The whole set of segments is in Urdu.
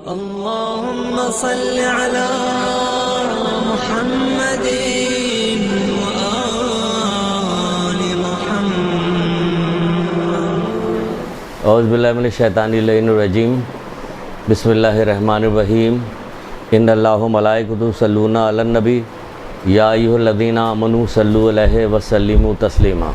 اللهم صل على محمد وآل محمد. اعوذ باللہ من الشیطان الرجیم. بسم اللہ الرحمن الرحیم. ان اللہ و ملائکتہ یصلون علی النبی یا ایھا الذین آمنوا صلوا علیہ وسلموا تسلیما.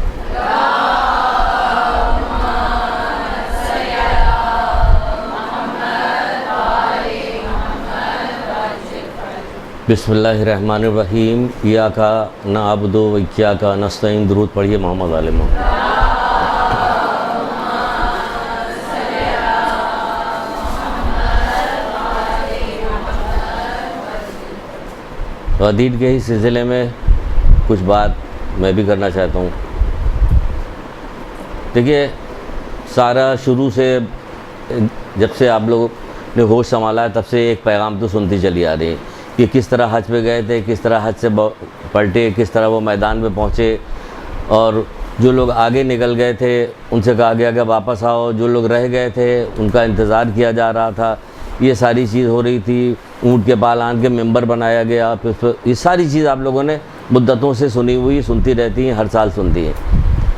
بسم اللہ الرحمن الرحیم. ایاک نعبد و ایاک نستعین. درود پڑھیے محمد علیہ محمد. حدیث کے ہی سلسلے میں کچھ بات میں بھی کرنا چاہتا ہوں. دیکھیے، سارا شروع سے جب سے آپ لوگوں نے ہوش سنبھالا ہے تب سے ایک پیغام تو سنتی چلی آ رہی ہے کہ کس طرح حج پہ گئے تھے، کس طرح حج سے پلٹے، کس طرح وہ میدان میں پہنچے، اور جو لوگ آگے نکل گئے تھے ان سے کہا گیا کہ واپس آؤ، جو لوگ رہ گئے تھے ان کا انتظار کیا جا رہا تھا. یہ ساری چیز ہو رہی تھی. اونٹ کے بال آن کے ممبر بنایا گیا. پھر یہ ساری چیز آپ لوگوں نے مدتوں سے سنی ہوئی، سنتی رہتی ہیں، ہر سال سنتی ہیں.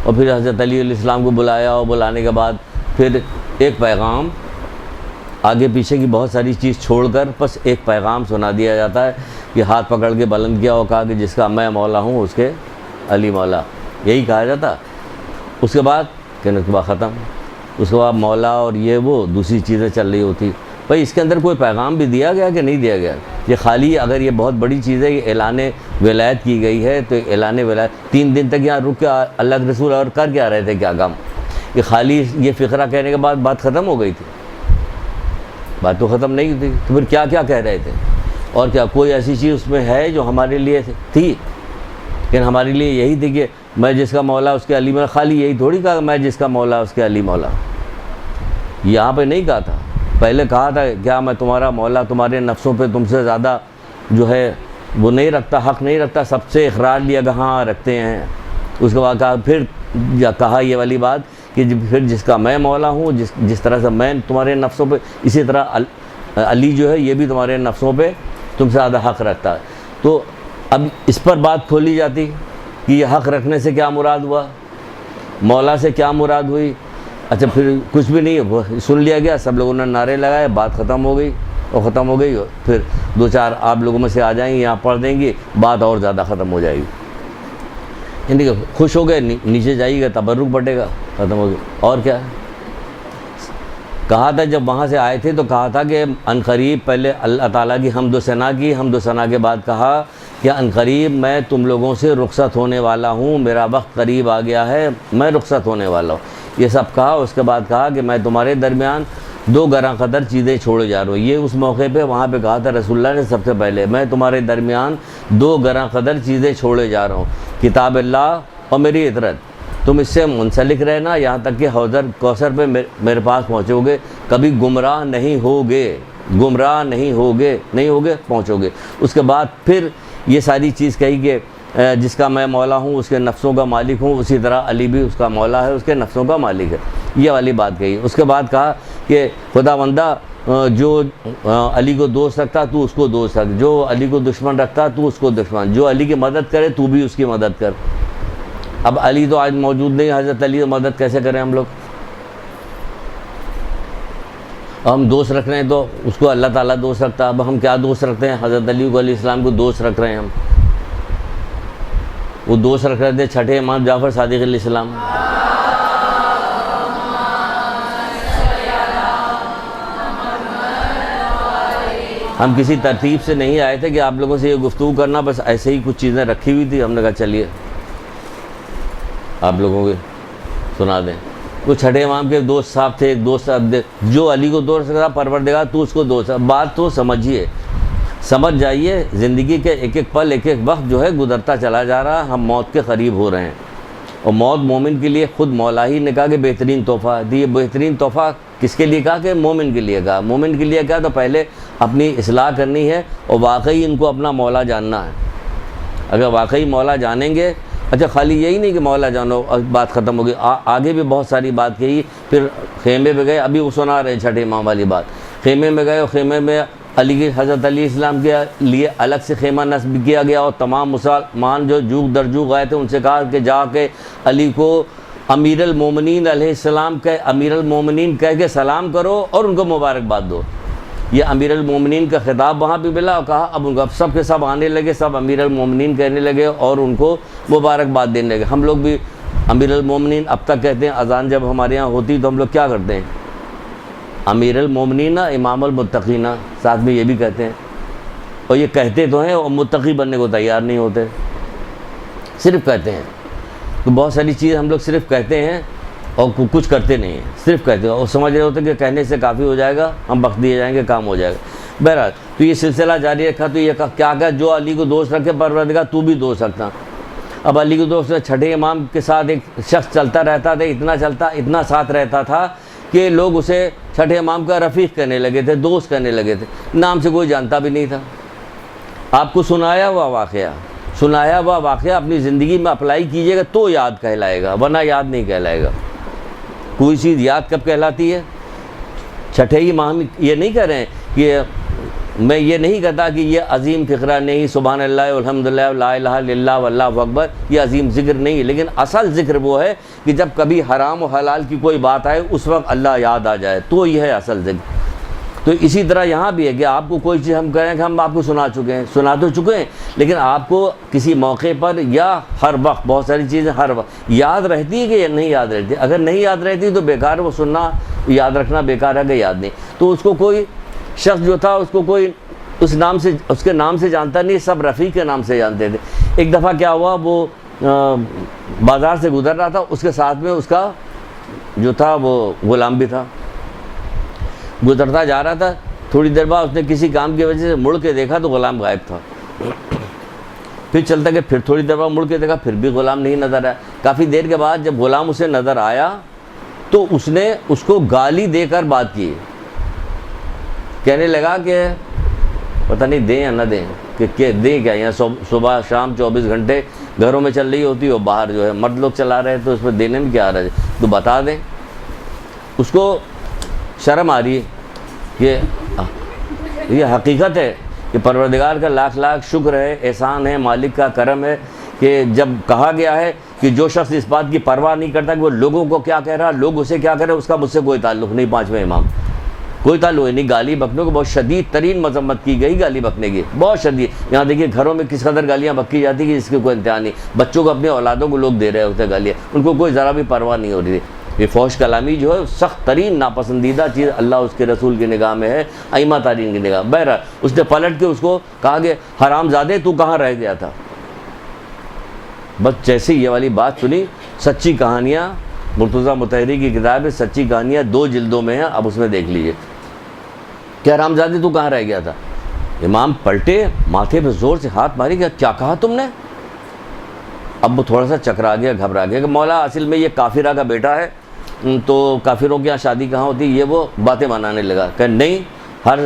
اور پھر حضرت علی علیہ السلام کو بلایا، اور بلانے کے بعد پھر ایک پیغام، آگے پیچھے کی بہت ساری چیز چھوڑ کر بس ایک پیغام سنا دیا جاتا ہے کہ ہاتھ پکڑ کے بلند کیا اور کہا کہ جس کا میں مولا ہوں اس کے علی مولا. یہی کہا جاتا. اس کے بعد کہنے کے بعد ختم. اس کے بعد مولا اور یہ وہ دوسری چیزیں چل رہی ہوتی. بھائی اس کے اندر کوئی پیغام بھی دیا گیا کہ نہیں دیا گیا؟ یہ خالی اگر یہ بہت بڑی چیز ہے، یہ اعلان ولایت کی گئی ہے، تو اعلان ولایت 3 دن تک یہاں رک کے اللہ کے رسول اور کر کیا رہے تھے، کیا کام؟ یہ خالی یہ فقرہ کہنے کے بعد بات ختم ہو گئی تھی؟ بات تو ختم نہیں تھی. تو پھر کیا کیا کہہ رہے تھے؟ اور کیا کوئی ایسی چیز اس میں ہے جو ہمارے لیے تھی؟ لیکن ہمارے لیے یہی تھی کہ میں جس کا مولا اس کے علی مولا. خالی یہی تھوڑی کہا کہ میں جس کا مولا اس کے علی مولا. یہاں پہ نہیں کہا تھا. پہلے کہا تھا کیا میں تمہارا مولا تمہارے نفسوں پہ تم سے زیادہ جو ہے وہ نہیں رکھتا، حق نہیں رکھتا. سب سے اقرار لیا کہ ہاں رکھتے ہیں. اس کے بعد کہا پھر کہا یہ والی بات کہ پھر جس کا میں مولا ہوں، جس طرح سے میں تمہارے نفسوں پہ، اسی طرح علی جو ہے یہ بھی تمہارے نفسوں پہ تم سے زیادہ حق رکھتا ہے. تو اب اس پر بات کھولی جاتی کہ یہ حق رکھنے سے کیا مراد ہوا، مولا سے کیا مراد ہوئی. اچھا پھر کچھ بھی نہیں سن لیا گیا، سب لوگوں نے نعرے لگائے، بات ختم ہو گئی. اور ختم ہو گئی پھر 2-4 آپ لوگوں میں سے آ جائیں گے، یہاں پڑھ دیں گے، بات اور زیادہ ختم ہو جائے گی. یعنی کہ خوش ہو گئے، نیچے جائیے گا، تبرک بٹے گا، ختم ہو گیا. اور کیا کہا تھا جب وہاں سے آئے تھے؟ تو کہا تھا کہ عنقریب پہلے اللہ تعالیٰ کی حمد و ثنا کی. حمد و ثنا کے بعد کہا کہ عنقریب میں تم لوگوں سے رخصت ہونے والا ہوں، میرا وقت قریب آ گیا ہے، میں رخصت ہونے والا ہوں. یہ سب کہا. اس کے بعد کہا کہ میں تمہارے درمیان 2 گراں قدر چیزیں چھوڑے جا رہا ہوں. یہ اس موقع پہ وہاں پہ کہا تھا رسول اللہ نے سب سے پہلے، میں تمہارے درمیان 2 گراں قدر چیزیں چھوڑے جا رہا ہوں، کتاب اللہ اور میری اطرت. تم اس سے منسلک رہنا یہاں تک کہ حوض کوثر پہ میرے پاس پہنچو گے. کبھی گمراہ نہیں ہوگے، گمراہ نہیں ہوگے پہنچو گے. اس کے بعد پھر یہ ساری چیز کہی کہ جس کا میں مولا ہوں اس کے نفسوں کا مالک ہوں، اسی طرح علی بھی اس کا مولا ہے، اس کے نفسوں کا مالک ہے. یہ والی بات کہی. اس کے بعد کہا کہ خدا بندہ جو علی کو دوست رکھتا تو اس کو دوست رکھ، جو علی کو دشمن رکھتا تو اس کو دشمن، جو علی کی مدد کرے تو بھی اس کی مدد کر. اب علی تو آج موجود نہیں، حضرت علی تو مدد کیسے کریں ہم لوگ؟ ہم دوست رکھ رہے ہیں تو اس کو اللہ تعالیٰ دوست رکھتا. اب ہم کیا دوست رکھتے ہیں؟ حضرت علی علیہ السلام کو دوست رکھ رہے ہیں ہم. وہ دوست رکھ رہے تھے چھٹے امام جعفر صادق علیہ السلام. ہم کسی ترتیب سے نہیں آئے تھے کہ آپ لوگوں سے یہ گفتگو کرنا، بس ایسے ہی کچھ چیزیں رکھی ہوئی تھی. ہم نے کہا چلیے آپ لوگوں کو سنا دیں. وہ چھٹے امام کے دوست صاحب تھے. ایک دوست جو علی کو دوست رکھتا پروردگار تو اس کو دوست. بات تو سمجھیے، سمجھ جائیے. زندگی کے ایک ایک پل، ایک ایک وقت جو ہے گزرتا چلا جا رہا ہے. ہم موت کے قریب ہو رہے ہیں، اور موت مومن کے لیے خود مولا ہی نے کہا کہ بہترین تحفہ ہے. یہ بہترین تحفہ کس کے لیے کہا؟ کہ مومن کے لیے کہا. مومن کے لیے کہا تو پہلے اپنی اصلاح کرنی ہے اور واقعی ان کو اپنا مولا جاننا ہے. اگر واقعی مولا جانیں گے، اچھا خالی یہی نہیں کہ مولا جانو بات ختم ہو گئی، آگے بھی بہت ساری بات کہی. پھر خیمے پہ گئے، ابھی وہ سنا رہے چھٹے امام والی بات خیمے میں گئے اور خیمے میں علی کی حضرت علی السلام کے لیے الگ سے خیمہ نصب کیا گیا اور تمام مسلمان جو جوگ در جوگ آئے تھے ان سے کہا کہ جا کے علی کو امیر المومنین علیہ السلام امیر المومنین کہہ کے سلام کرو اور ان کو مبارکباد دو۔ یہ امیر المومنین کا خطاب وہاں بھی ملا اور کہا اب ان کو سب کے سب آنے لگے، سب امیر المومنین کہنے لگے اور ان کو مبارکباد دینے لگے۔ ہم لوگ بھی امیر المومنین اب تک کہتے ہیں، اذان جب ہمارے یہاں ہوتی تو ہم لوگ کیا کرتے ہیں؟ امیر المومنین امام المتقین، ساتھ میں یہ بھی کہتے ہیں، اور یہ کہتے تو ہیں اور متقی بننے کو تیار نہیں ہوتے، صرف کہتے ہیں۔ تو بہت ساری چیز ہم لوگ صرف کہتے ہیں اور کچھ کرتے نہیں ہیں، صرف کہتے ہیں اور سمجھ رہے ہوتے ہیں کہ کہنے سے کافی ہو جائے گا، ہم بخش دیے جائیں گے، کام ہو جائے گا۔ بہرحال تو یہ سلسلہ جاری رکھا، تو یہ کیا کہا جو علی کو دوست رکھے پروردگار تو بھی دوست رکھتا۔ اب علی کو دوست چھٹے امام کے ساتھ ایک شخص چلتا رہتا تھا، اتنا ساتھ رہتا تھا کہ لوگ اسے چھٹے امام کا رفیق کہنے لگے تھے، دوست کہنے لگے تھے، نام سے کوئی جانتا بھی نہیں تھا۔ آپ کو سنایا ہوا واقعہ اپنی زندگی میں اپلائی کیجئے گا تو یاد کہلائے گا، ورنہ یاد نہیں کہلائے گا۔ کوئی چیز یاد کب کہلاتی ہے؟ چھٹے امام یہ نہیں کہہ رہے ہیں کہ میں یہ نہیں کہتا کہ یہ عظیم فقرہ نہیں، سبحان اللہ والحمدللہ لا الہ الا اللہ واللہ اکبر، یہ عظیم ذکر نہیں ہے، لیکن اصل ذکر وہ ہے کہ جب کبھی حرام و حلال کی کوئی بات آئے اس وقت اللہ یاد آ جائے، تو یہ ہے اصل ذکر۔ تو اسی طرح یہاں بھی ہے کہ آپ کو کوئی چیز ہم کہہ رہے ہیں کہ ہم آپ کو سنا تو چکے ہیں، لیکن آپ کو کسی موقع پر یا ہر وقت بہت ساری چیزیں ہر وقت یاد رہتی ہے کہ یا نہیں یاد رہتی؟ اگر نہیں یاد رہتی تو بیکار، وہ سننا یاد رکھنا بیکار ہے کہ یاد نہیں۔ تو اس کو کوئی شخص جو تھا اس کو کوئی اس کے نام سے جانتا نہیں، سب رفیق کے نام سے جانتے تھے۔ ایک دفعہ کیا ہوا، وہ بازار سے گزر رہا تھا، اس کے ساتھ میں اس کا جو تھا وہ غلام بھی تھا، گزرتا جا رہا تھا، تھوڑی دیر بعد اس نے کسی کام کی وجہ سے مڑ کے دیکھا تو غلام غائب تھا، پھر چلتا کہ پھر تھوڑی دیر بعد مڑ کے دیکھا، پھر بھی غلام نہیں نظر آیا۔ کافی دیر کے بعد جب غلام اسے نظر آیا تو اس نے اس کو گالی دے کر بات کی، کہنے لگا کہ پتہ نہیں دیں یا نہ دیں، کہ دیں کیا، یہاں صبح شام 24 گھنٹے گھروں میں چل رہی ہوتی ہے اور باہر جو ہے مرد لوگ چلا رہے ہیں، تو اس میں دینے میں کیا آ رہا ہے، تو بتا دیں۔ اس کو شرم آ رہی ہے کہ یہ حقیقت ہے کہ پروردگار کا لاکھ لاکھ شکر ہے، احسان ہے، مالک کا کرم ہے کہ جب کہا گیا ہے کہ جو شخص اس بات کی پرواہ نہیں کرتا کہ وہ لوگوں کو کیا کہہ رہا، لوگ اسے کیا کہہ رہے، اس کا مجھ سے کوئی تعلق نہیں۔ پانچویں امام کوئی تعلق نہیں۔ گالی بکنے کو بہت شدید ترین مذمت کی گئی، گالی بکنے کی بہت شدید۔ یہاں دیکھیے گھروں میں کس قدر گالیاں بکی جاتی کہ جس کی کوئی انتہا نہیں۔ بچوں کو اپنے اولادوں کو لوگ دے رہے ہوتے گالیاں، ان کو کوئی ذرا بھی پرواہ نہیں ہو رہی تھی۔ یہ فحش کلامی جو ہے سخت ترین ناپسندیدہ چیز اللہ اس کے رسول کی نگاہ میں ہے، ائمہ تارین کی نگاہ۔ بہرحال اس نے پلٹ کے اس کو کہا کہ حرام زادے تو کہاں رہ گیا تھا۔ بس جیسے یہ والی بات سنی، سچی کہانیاں، مرتضیٰ مطہری کی کتاب ہے سچی کہانیاں، 2 جلدوں میں ہیں، اب اس میں دیکھ لیجیے کہ حرام زادے تو کہاں رہ گیا تھا۔ امام پلٹے، ماتھے پہ زور سے ہاتھ ماری، کیا کہا تم نے؟ اب وہ تھوڑا سا چکرا گیا، گھبرا گیا کہ مولا اصل میں یہ کافرہ کا بیٹا ہے، تو کافروں کے یہاں شادی کہاں ہوتی، یہ وہ باتیں بنانے لگا کہ نہیں، ہر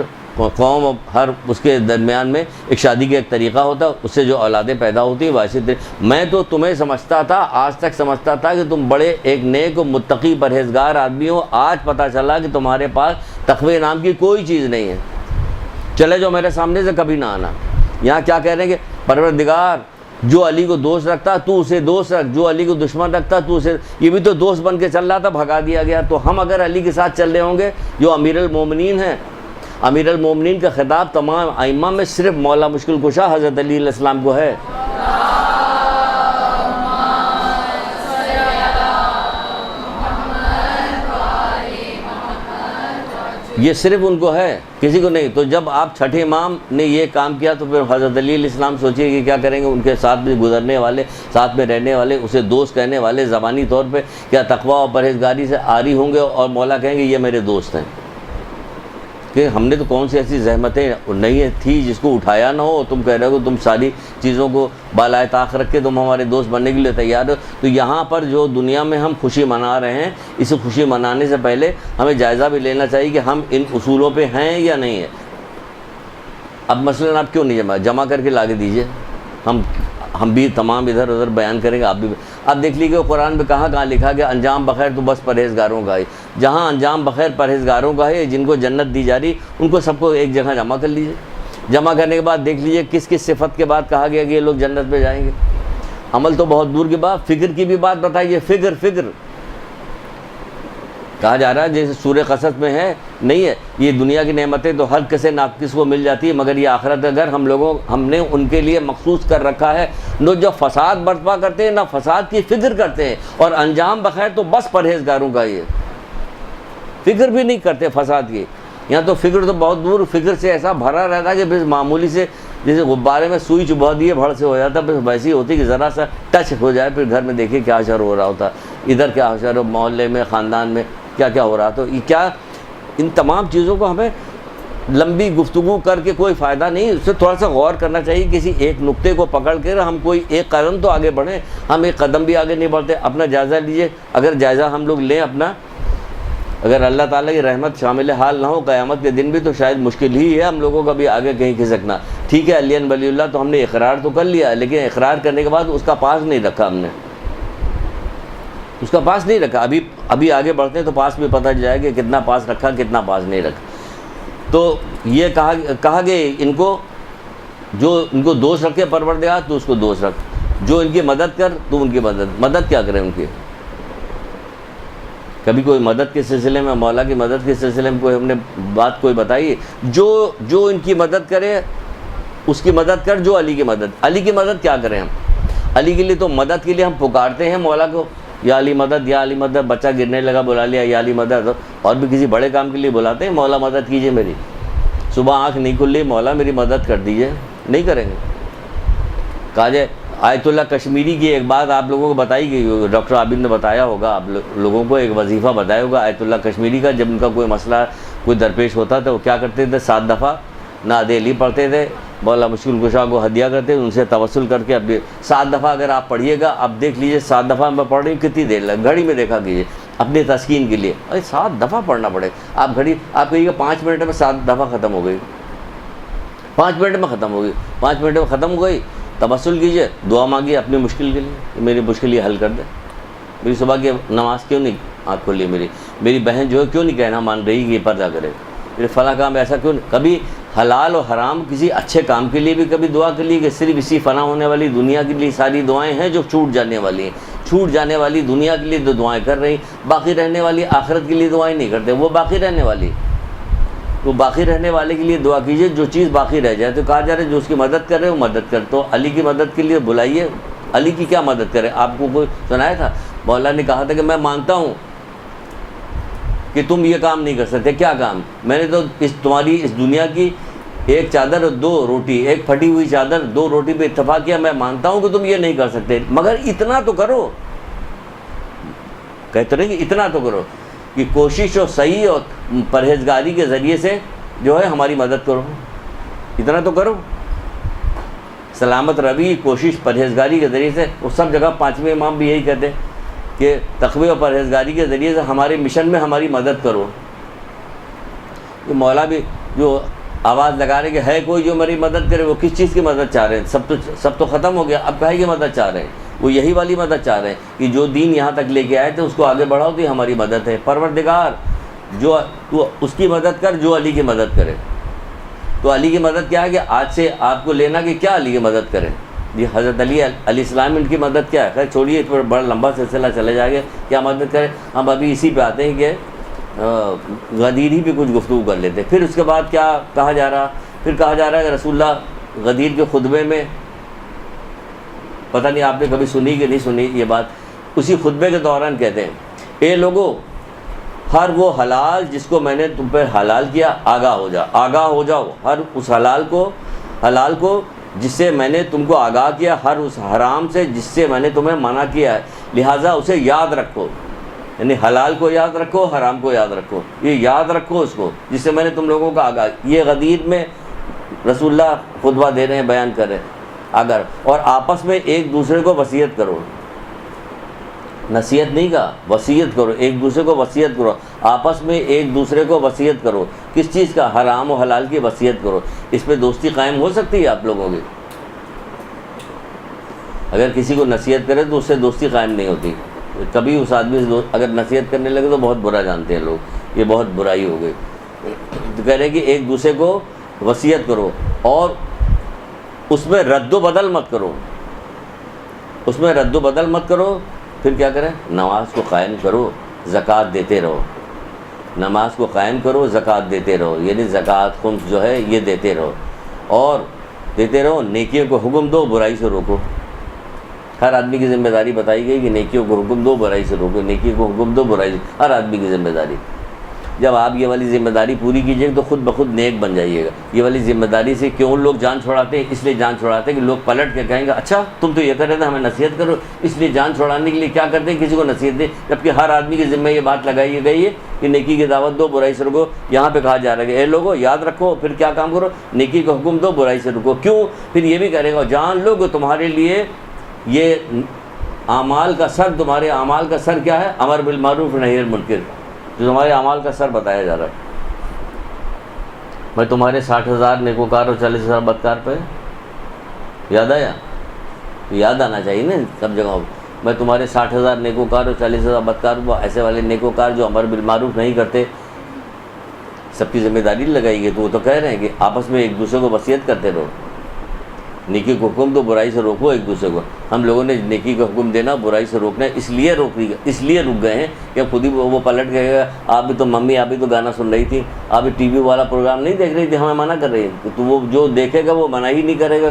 قوم ہر اس کے درمیان میں ایک شادی کا ایک طریقہ ہوتا ہے، اس سے جو اولادیں پیدا ہوتی ہیں ویسے میں تو تمہیں سمجھتا تھا، آج تک سمجھتا تھا کہ تم بڑے ایک نیک و متقی پرہیزگار آدمی ہو، آج پتہ چلا کہ تمہارے پاس تقوی نام کی کوئی چیز نہیں ہے، چلے جو میرے سامنے سے کبھی نہ آنا۔ یہاں کیا کہہ رہے ہیں کہ پروردگار جو علی کو دوست رکھتا تو اسے دوست رکھ، جو علی کو دشمن رکھتا تو اسے، یہ بھی تو دوست بن کے چل رہا تھا، بھگا دیا گیا۔ تو ہم اگر علی کے ساتھ چل رہے ہوں گے جو امیر المومنین ہیں، امیر المومنین کا خطاب تمام ائمہ میں صرف مولا مشکل کشا حضرت علی علیہ السلام کو ہے۔ یہ صرف ان کو ہے، کسی کو نہیں۔ تو جب آپ چھٹے امام نے یہ کام کیا تو پھر حضرت علی علیہ السلام سوچیے کہ کیا کریں گے، ان کے ساتھ میں گزرنے والے، ساتھ میں رہنے والے، اسے دوست کہنے والے زبانی طور پہ کیا تقوی اور پرہیزگاری سے عاری ہوں گے اور مولا کہیں گے یہ میرے دوست ہیں، کہ ہم نے تو کون سی ایسی زحمتیں نہیں تھی جس کو اٹھایا نہ ہو، تم کہہ رہے ہو کہ تم ساری چیزوں کو بالائے طاق رکھ کے تم ہمارے دوست بننے کے لیے تیار ہو۔ تو یہاں پر جو دنیا میں ہم خوشی منا رہے ہیں، اس خوشی منانے سے پہلے ہمیں جائزہ بھی لینا چاہیے کہ ہم ان اصولوں پہ ہیں یا نہیں ہیں۔ اب مثلاً آپ کیوں نہیں جمع کر کے لا کے دیجئے، ہم ہم بھی تمام ادھر ادھر بیان کریں گے، آپ بھی. اب دیکھ لیجیے قرآن میں کہاں کہاں لکھا گیا انجام بخیر تو بس پرہیزگاروں کا ہے. جہاں انجام بخیر پرہیزگاروں کا ہے، جن کو جنت دی جا رہی، ان کو سب کو ایک جگہ جمع کر لیجیے. جمع کرنے کے بعد دیکھ لیجیے کس کس صفت کے بعد کہا گیا کہ یہ لوگ جنت پہ جائیں گے. عمل تو بہت دور کی بات، فکر کی بھی بات بتائیے. فکر کہا جا رہا ہے جیسے سورہ قصص میں ہے نہیں ہے، یہ دنیا کی نعمتیں تو ہر کسی ناقص کو مل جاتی ہے، مگر یہ آخرت اگر ہم نے ان کے لیے مخصوص کر رکھا ہے. نو جو فساد برپا کرتے ہیں، نہ فساد کی فکر کرتے ہیں، اور انجام بخیر تو بس پرہیزگاروں کا یہ فکر بھی نہیں کرتے فساد کی. یہاں تو فکر تو بہت دور، فکر سے ایسا بھرا رہتا ہے کہ بس معمولی سے جیسے غبارے میں سوئی چبھا دیے بھڑ سے ہو جاتا، بس ویسی ہوتی کہ ذرا سا ٹچ ہو جائے پھر گھر میں دیکھیے کیا اشر ہو رہا ہوتا، ادھر کیا اشر ہو، محلے میں، خاندان میں کیا کیا ہو رہا. تو یہ کیا ان تمام چیزوں کو ہمیں لمبی گفتگو کر کے کوئی فائدہ نہیں، اس سے تھوڑا سا غور کرنا چاہیے. کسی ایک نقطے کو پکڑ کر ہم کوئی ایک قدم تو آگے بڑھیں. ہم ایک قدم بھی آگے نہیں بڑھتے. اپنا جائزہ لیجئے. اگر جائزہ ہم لوگ لیں اپنا، اگر اللہ تعالیٰ کی رحمت شامل حال نہ ہو قیامت کے دن بھی، تو شاید مشکل ہی ہے ہم لوگوں کا بھی آگے کہیں کھسکنا. ٹھیک ہے علی ولی اللہ تو ہم نے اقرار تو کر لیا، لیکن اقرار کرنے کے بعد اس کا پاس نہیں رکھا. ہم نے اس کا پاس نہیں رکھا. ابھی آگے بڑھتے ہیں تو پاس بھی پتہ جائے کہ کتنا پاس رکھا، کتنا پاس نہیں رکھا. تو یہ کہا کہ ان کو جو ان کو دوست رکھے پروردگار تو اس کو دوست رکھ، جو ان کی مدد کر تو ان کی مدد کیا کریں ان کی. کبھی کوئی مدد کے سلسلے میں، مولا کی مدد کے سلسلے میں کوئی ہم نے بات کوئی بتائی؟ جو ان کی مدد کرے اس کی مدد کر. جو علی کی مدد کیا کریں ہم؟ علی کے لیے تو مدد کے لیے ہم پکارتے ہیں مولا کو، یا علی مدد، یا علی مدد. بچہ گرنے لگا بلا لیا یا علی مدد. اور بھی کسی بڑے کام کے لیے بلاتے ہیں مولا مدد کیجئے میری. صبح آنکھ نہیں کھل رہی، مولا میری مدد کر دیجئے. نہیں کریں گے. کہا جائے آیت اللہ کشمیری کی ایک بات آپ لوگوں کو بتائی گئی، ڈاکٹر عابد نے بتایا ہوگا، آپ لوگوں کو ایک وظیفہ بتایا ہوگا آیت اللہ کشمیری کا. جب ان کا کوئی مسئلہ کوئی درپیش ہوتا تھا وہ کیا کرتے تھے؟ 7 دفعہ نعت علی پڑھتے تھے، مولا مشکل کشا کو ہدیہ کرتے، ان سے توسل کر کے اپنے 7 دفعہ اگر آپ پڑھیے گا. اب دیکھ لیجئے 7 دفعہ میں پڑھ رہی ہوں کتنی دیر لگ، گھڑی میں دیکھا کیجیے اپنے تسکین کے لیے. 7 دفعہ پڑھنا پڑے. آپ کہیے گا 5 منٹ میں 7 دفعہ ختم ہو گئی، 5 منٹ میں ختم ہو گئی. 5 منٹ میں ختم ہو گئی. توسل کیجئے، دعا مانگیے اپنی مشکل کے لیے، میری مشکل یہ حل کر دے. میری صبح کی نماز کیوں نہیں آنکھ کھلی؟ میری بہن جو ہے کیوں نہیں کہنا مان رہی کہ یہ پردہ کرے؟ میرے فلاں کام ایسا کیوں نہیں؟ کبھی حلال و حرام کسی اچھے کام کے لیے بھی کبھی دعا کے لیے، کہ صرف اسی فنا ہونے والی دنیا کے لیے ساری دعائیں ہیں جو چھوٹ جانے والی ہیں. چھوٹ جانے والی دنیا کے لیے تو دعائیں کر رہی، باقی رہنے والی آخرت کے لیے دعائیں نہیں کرتے. وہ باقی رہنے والی، تو باقی رہنے والے کے لیے دعا کیجئے جو چیز باقی رہ جائے. تو کہا جا رہا ہے جو اس کی مدد کر رہے وہ مدد کر. تو علی کی مدد کے لیے بلائیے. علی کی کیا مدد کرے؟ آپ کو کوئی سنایا تھا؟ مولا نے کہا تھا کہ میں مانتا ہوں کہ تم یہ کام نہیں کر سکتے. کیا کام؟ میں نے تو تمہاری اس دنیا کی ایک چادر اور 2 روٹی، ایک پھٹی ہوئی چادر 2 روٹی پہ اتفاق کیا. میں مانتا ہوں کہ تم یہ نہیں کر سکتے، مگر اتنا تو کرو. کہتے رہے کہ اتنا تو کرو کہ کوشش اور صحیح اور پرہیزگاری کے ذریعے سے جو ہے ہماری مدد کرو. اتنا تو کرو. سلامت روی، کوشش، پرہیزگاری کے ذریعے سے. وہ سب جگہ 5ویں امام بھی یہی کہتے ہیں کہ تقوی اور پرہیزگاری کے ذریعے سے ہمارے مشن میں ہماری مدد کرو. یہ مولا بھی جو آواز لگا رہے کہ ہے کوئی جو میری مدد کرے، وہ کس چیز کی مدد چاہ رہے ہیں؟ سب تو ختم ہو گیا. اب کہے کہ مدد چاہ رہے ہیں، وہ یہی والی مدد چاہ رہے ہیں کہ جو دین یہاں تک لے کے آئے تھے اس کو آگے بڑھاؤ تو یہ ہماری مدد ہے. پروردگار جو تو اس کی مدد کر جو علی کی مدد کرے. تو علی کی مدد کیا ہے کہ آج سے آپ کو لینا کہ کیا علی کی مدد کریں. جی حضرت علیہ السلام ان کی مدد کیا ہے؟ خیر چھوڑیے، اس پر بڑا لمبا سلسلہ چلے جائے گا کیا مدد کریں. ہم ابھی اسی پہ آتے ہیں کہ غدیر ہی پہ کچھ گفتگو کر لیتے. پھر اس کے بعد کیا کہا جا رہا؟ پھر کہا جا رہا ہے کہ رسول اللہ غدیر کے خطبے میں، پتہ نہیں آپ نے کبھی سنی کہ نہیں سنی یہ بات، اسی خطبے کے دوران کہتے ہیں اے لوگو، ہر وہ حلال جس کو میں نے تم پہ حلال کیا آگاہ ہو جاؤ. ہر اس حلال کو جس سے میں نے تم کو آگاہ کیا، ہر اس حرام سے جس سے میں نے تمہیں منع کیا ہے، لہٰذا اسے یاد رکھو. یعنی حلال کو یاد رکھو، حرام کو یاد رکھو. یہ یاد رکھو اس کو جس سے میں نے تم لوگوں کو آگاہ. یہ غدیر میں رسول اللہ خطبہ دے رہے ہیں، بیان کر رہے ہیں. اگر اور آپس میں ایک دوسرے کو وصیت کرو، نصیحت نہیں کہا، وصیت کرو. ایک دوسرے کو وصیت کرو، آپس میں ایک دوسرے کو وصیت کرو. کس چیز کا؟ حرام و حلال کی وصیت کرو. اس پہ دوستی قائم ہو سکتی ہے آپ لوگوں کی؟ اگر کسی کو نصیحت کرے تو اس سے دوستی قائم نہیں ہوتی. کبھی اس آدمی سے اگر نصیحت کرنے لگے تو بہت برا جانتے ہیں لوگ، یہ بہت برائی ہو گئی. تو کہہ رہے ہیں کہ ایک دوسرے کو وصیت کرو اور اس میں رد و بدل مت کرو، اس میں رد و بدل مت کرو. پھر کیا کریں؟ نماز کو قائم کرو، زکوٰۃ دیتے رہو. نماز کو قائم کرو، زکوٰۃ دیتے رہو، یعنی زکوٰۃ خمس جو ہے یہ دیتے رہو اور دیتے رہو. نیکیوں کو حکم دو، برائی سے روکو. ہر آدمی کی ذمہ داری بتائی گئی کہ نیکیوں کو حکم دو، برائی سے روکو. نیکی کو حکم دو، برائی سے، ہر آدمی کی ذمہ داری. جب آپ یہ والی ذمہ داری پوری کیجیے تو خود بخود نیک بن جائیے گا. یہ والی ذمہ داری سے کیوں لوگ جان چھوڑاتے ہیں؟ اس لیے جان چھوڑاتے ہیں کہ لوگ پلٹ کے کہیں گے اچھا تم تو یہ کر رہے تھے، ہمیں نصیحت کرو. اس لیے جان چھوڑانے کے لیے کیا کرتے ہیں؟ کسی کو نصیحت دیں، جبکہ ہر آدمی کی ذمہ یہ بات لگائی گئی ہے کہ نیکی کی دعوت دو، برائی سے رکو. یہاں پہ کہا جا رہا ہے کہ اے لوگوں یاد رکھو، پھر کیا کام کرو؟ نیکی کا حکم دو، برائی سے رکو. کیوں؟ پھر یہ بھی کرے گا جان لو کہ تمہارے لیے یہ اعمال کا سر، تمہارے اعمال کا سر کیا ہے؟ امر بالمعروف نہی عن المنکر، جو تمہارے اعمال کا سر بتایا جا رہا ہے. میں تمہارے 60,000 نیکوکار اور 40,000 بدکار پہ یاد آیا؟ یاد آنا چاہیے نا سب جگہوں. میں تمہارے 60,000 نیکوکار اور 40,000 بدکار، وہ ایسے والے نیکوکار جو امر بالمعروف نہیں کرتے، سب کی ذمہ داری لگائی گئی. تو وہ تو کہہ رہے ہیں کہ آپس میں ایک دوسرے کو وصیت کرتے رہو، نیکی کو حکم دو، برائی سے روکو ایک دوسرے کو. ہم لوگوں نے نیکی کا حکم دینا، برائی سے روکنا اس لیے اس لیے رک گئے ہیں کہ خود ہی وہ پلٹ گئے گا. آپ بھی تو ممی، آپ بھی تو گانا سن رہی تھی، آپ بھی ٹی وی والا پروگرام نہیں دیکھ رہی تھی، ہمیں منع کر رہی ہے. تو وہ جو دیکھے گا وہ منع ہی نہیں کرے گا،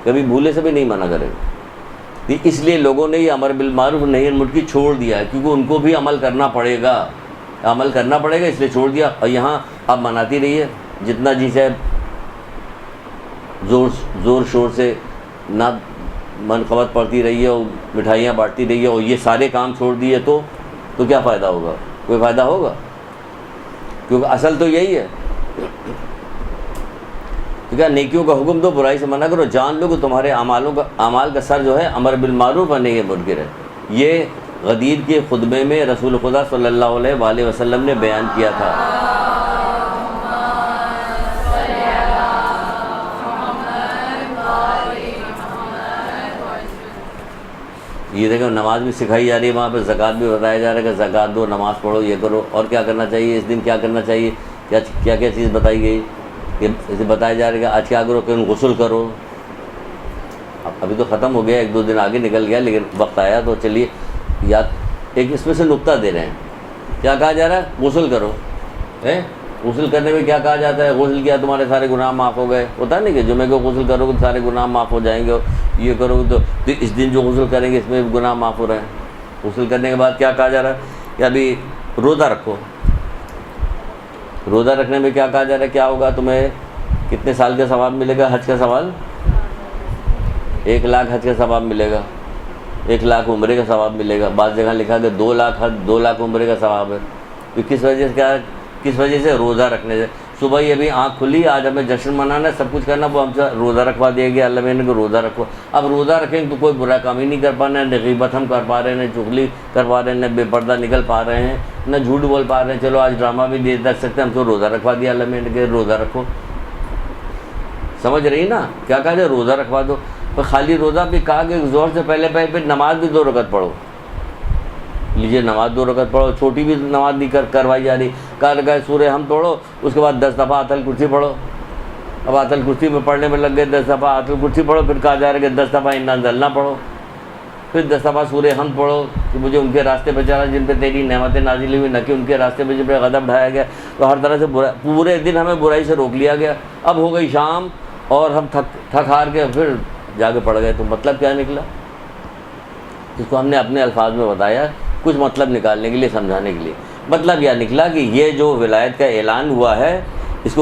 کبھی بھولے سے بھی نہیں منع کرے گا. اس لیے لوگوں نے یہ امر بالمعروف نہی عن المنکر چھوڑ دیا ہے، کیونکہ ان کو بھی عمل کرنا پڑے گا، اس لیے چھوڑ دیا. اور یہاں اب مناتی رہی ہے جتنا جی چاہے، زور شور سے نہ منقبت پڑھتی رہی ہے اور مٹھائیاں بانٹتی رہی ہے، اور یہ سارے کام چھوڑ دیے تو کیا فائدہ ہوگا؟ کوئی فائدہ ہوگا؟ کیونکہ اصل تو یہی ہے. تو کیا نیکیوں کا حکم دو، برائی سے منع کرو. جان لو کہ تمہارے اعمال کا سر جو ہے امر بالمعروف اور نہی عن المنکر ہے. یہ غدیر کے خطبے میں رسول خدا صلی اللہ علیہ وآلہ وسلم نے بیان کیا تھا. یہ دیکھو نماز بھی سکھائی جا رہی ہے، وہاں پہ زکوٰۃ بھی بتایا جا رہا ہے کہ زکوٰۃ دو، نماز پڑھو، یہ کرو. اور کیا کرنا چاہیے اس دن؟ کیا کرنا چاہیے؟ کیا چیز بتائی گئی؟ کہ اسے بتایا جا رہا ہے کہ آج کیا کرو کہ غسل کرو. ابھی تو ختم ہو گیا، 1-2 دن آگے نکل گیا، لیکن وقت آیا تو چلیے یاد ایک اس میں سے نقطہ دے رہے ہیں. کیا کہا جا رہا ہے؟ غسل کرو. غسل کرنے میں کیا کہا جاتا ہے؟ غسل کیا تمہارے سارے گناہ معاف ہو گئے. ہوتا نہیں کہ جمعے کو غسل کرو گے تو سارے گناہ معاف ہو جائیں گے، یہ کرو گے تو اس دن جو غسل کریں گے اس میں گناہ معاف ہو رہے ہیں. غسل کرنے کے بعد کیا کہا جا رہا ہے کہ ابھی روزہ رکھو. روزہ رکھنے میں کیا کہا جا رہا ہے؟ کیا ہوگا تمہیں؟ کتنے سال کا ثواب ملے گا؟ حج کا سوال 1 لاکھ حج کا ثواب ملے گا، 1 لاکھ عمرے کا ثواب ملے گا. بعض جگہ لکھا کہ 2 لاکھ حج، 2 لاکھ عمرے کا ثواب ہے. تو کس وجہ سے؟ روزہ رکھنے سے. صبح یہ بھی آنکھ کھلی، آج ہمیں جشن منانا ہے، سب کچھ کرنا، وہ ہم سے روزہ رکھوا دیا گیا اللہ میں نے کہ روزہ رکھو. اب روزہ رکھیں تو کوئی برا کام ہی نہیں کر پا رہے ہیں، نہ غیبت ہم کر پا رہے ہیں، نہ چغلی کر پا رہے ہیں، نہ بے پردہ نکل پا رہے ہیں، نہ جھوٹ بول پا رہے ہیں. چلو آج ڈرامہ بھی دیکھ سکتے ہیں، ہم تو روزہ رکھوا دیا اللہ میں نے کہ روزہ رکھو. سمجھ رہی نا کیا کہا جائے؟ روزہ رکھوا دو. تو خالی روزہ بھی کہا کہ زور سے پہلے پھر نماز بھی 2 رکعت پڑھو. لیجیے نماز 2 رکعت پڑھو. چھوٹی بھی نماز نہیں کروائی جا رہی. کہا لگا سورہ ہم پڑھو، اس کے بعد 10 دفعہ آیت الکرسی پڑھو. اب آیت الکرسی میں پڑھنے میں لگ گئے 10 دفعہ آیت الکرسی پڑھو. پھر کہا جا رہا ہے کہ 10 دفعہ انا انزلنا پڑھو. پھر 10 دفعہ سورہ ہم پڑھو کہ مجھے ان کے راستے پہ چلا جن پہ تیری نعمتیں نازل ہوئی، نہ کہ ان کے راستے پہ جن پہ غضب ڈھایا گیا. تو ہر طرح سے پورے دن ہمیں برائی سے روک لیا گیا. اب ہو گئی شام اور ہم تھک ہار کے پھر جا کے پڑھ گئے. تو مطلب کیا نکلا؟ اس کو ہم نے اپنے الفاظ میں بتایا، کچھ مطلب نکالنے کے لیے، سمجھانے کے لیے. مطلب یہ نکلا کہ یہ جو ولایت کا اعلان ہوا ہے اس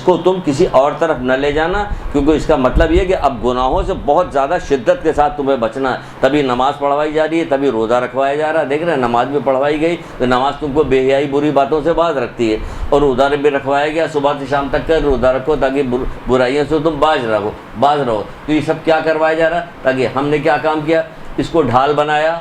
کو تم کسی اور طرف نہ لے جانا، کیونکہ اس کا مطلب یہ کہ اب گناہوں سے بہت زیادہ شدت کے ساتھ تمہیں بچنا ہے. تبھی نماز پڑھوائی جا رہی ہے، تبھی روزہ رکھوایا جا رہا ہے. دیکھ رہے ہیں نماز بھی پڑھوائی گئی تو نماز تم کو بے حیائی بری باتوں سے باز رکھتی ہے، اور روزہ بھی رکھوایا گیا صبح سے شام تک کا روزہ رکھو تاکہ برائیوں سے تم باز رہو. تو یہ سب کیا کروایا جا رہا ہے؟ تاکہ ہم نے کیا کام کیا؟ اس کو ڈھال بنایا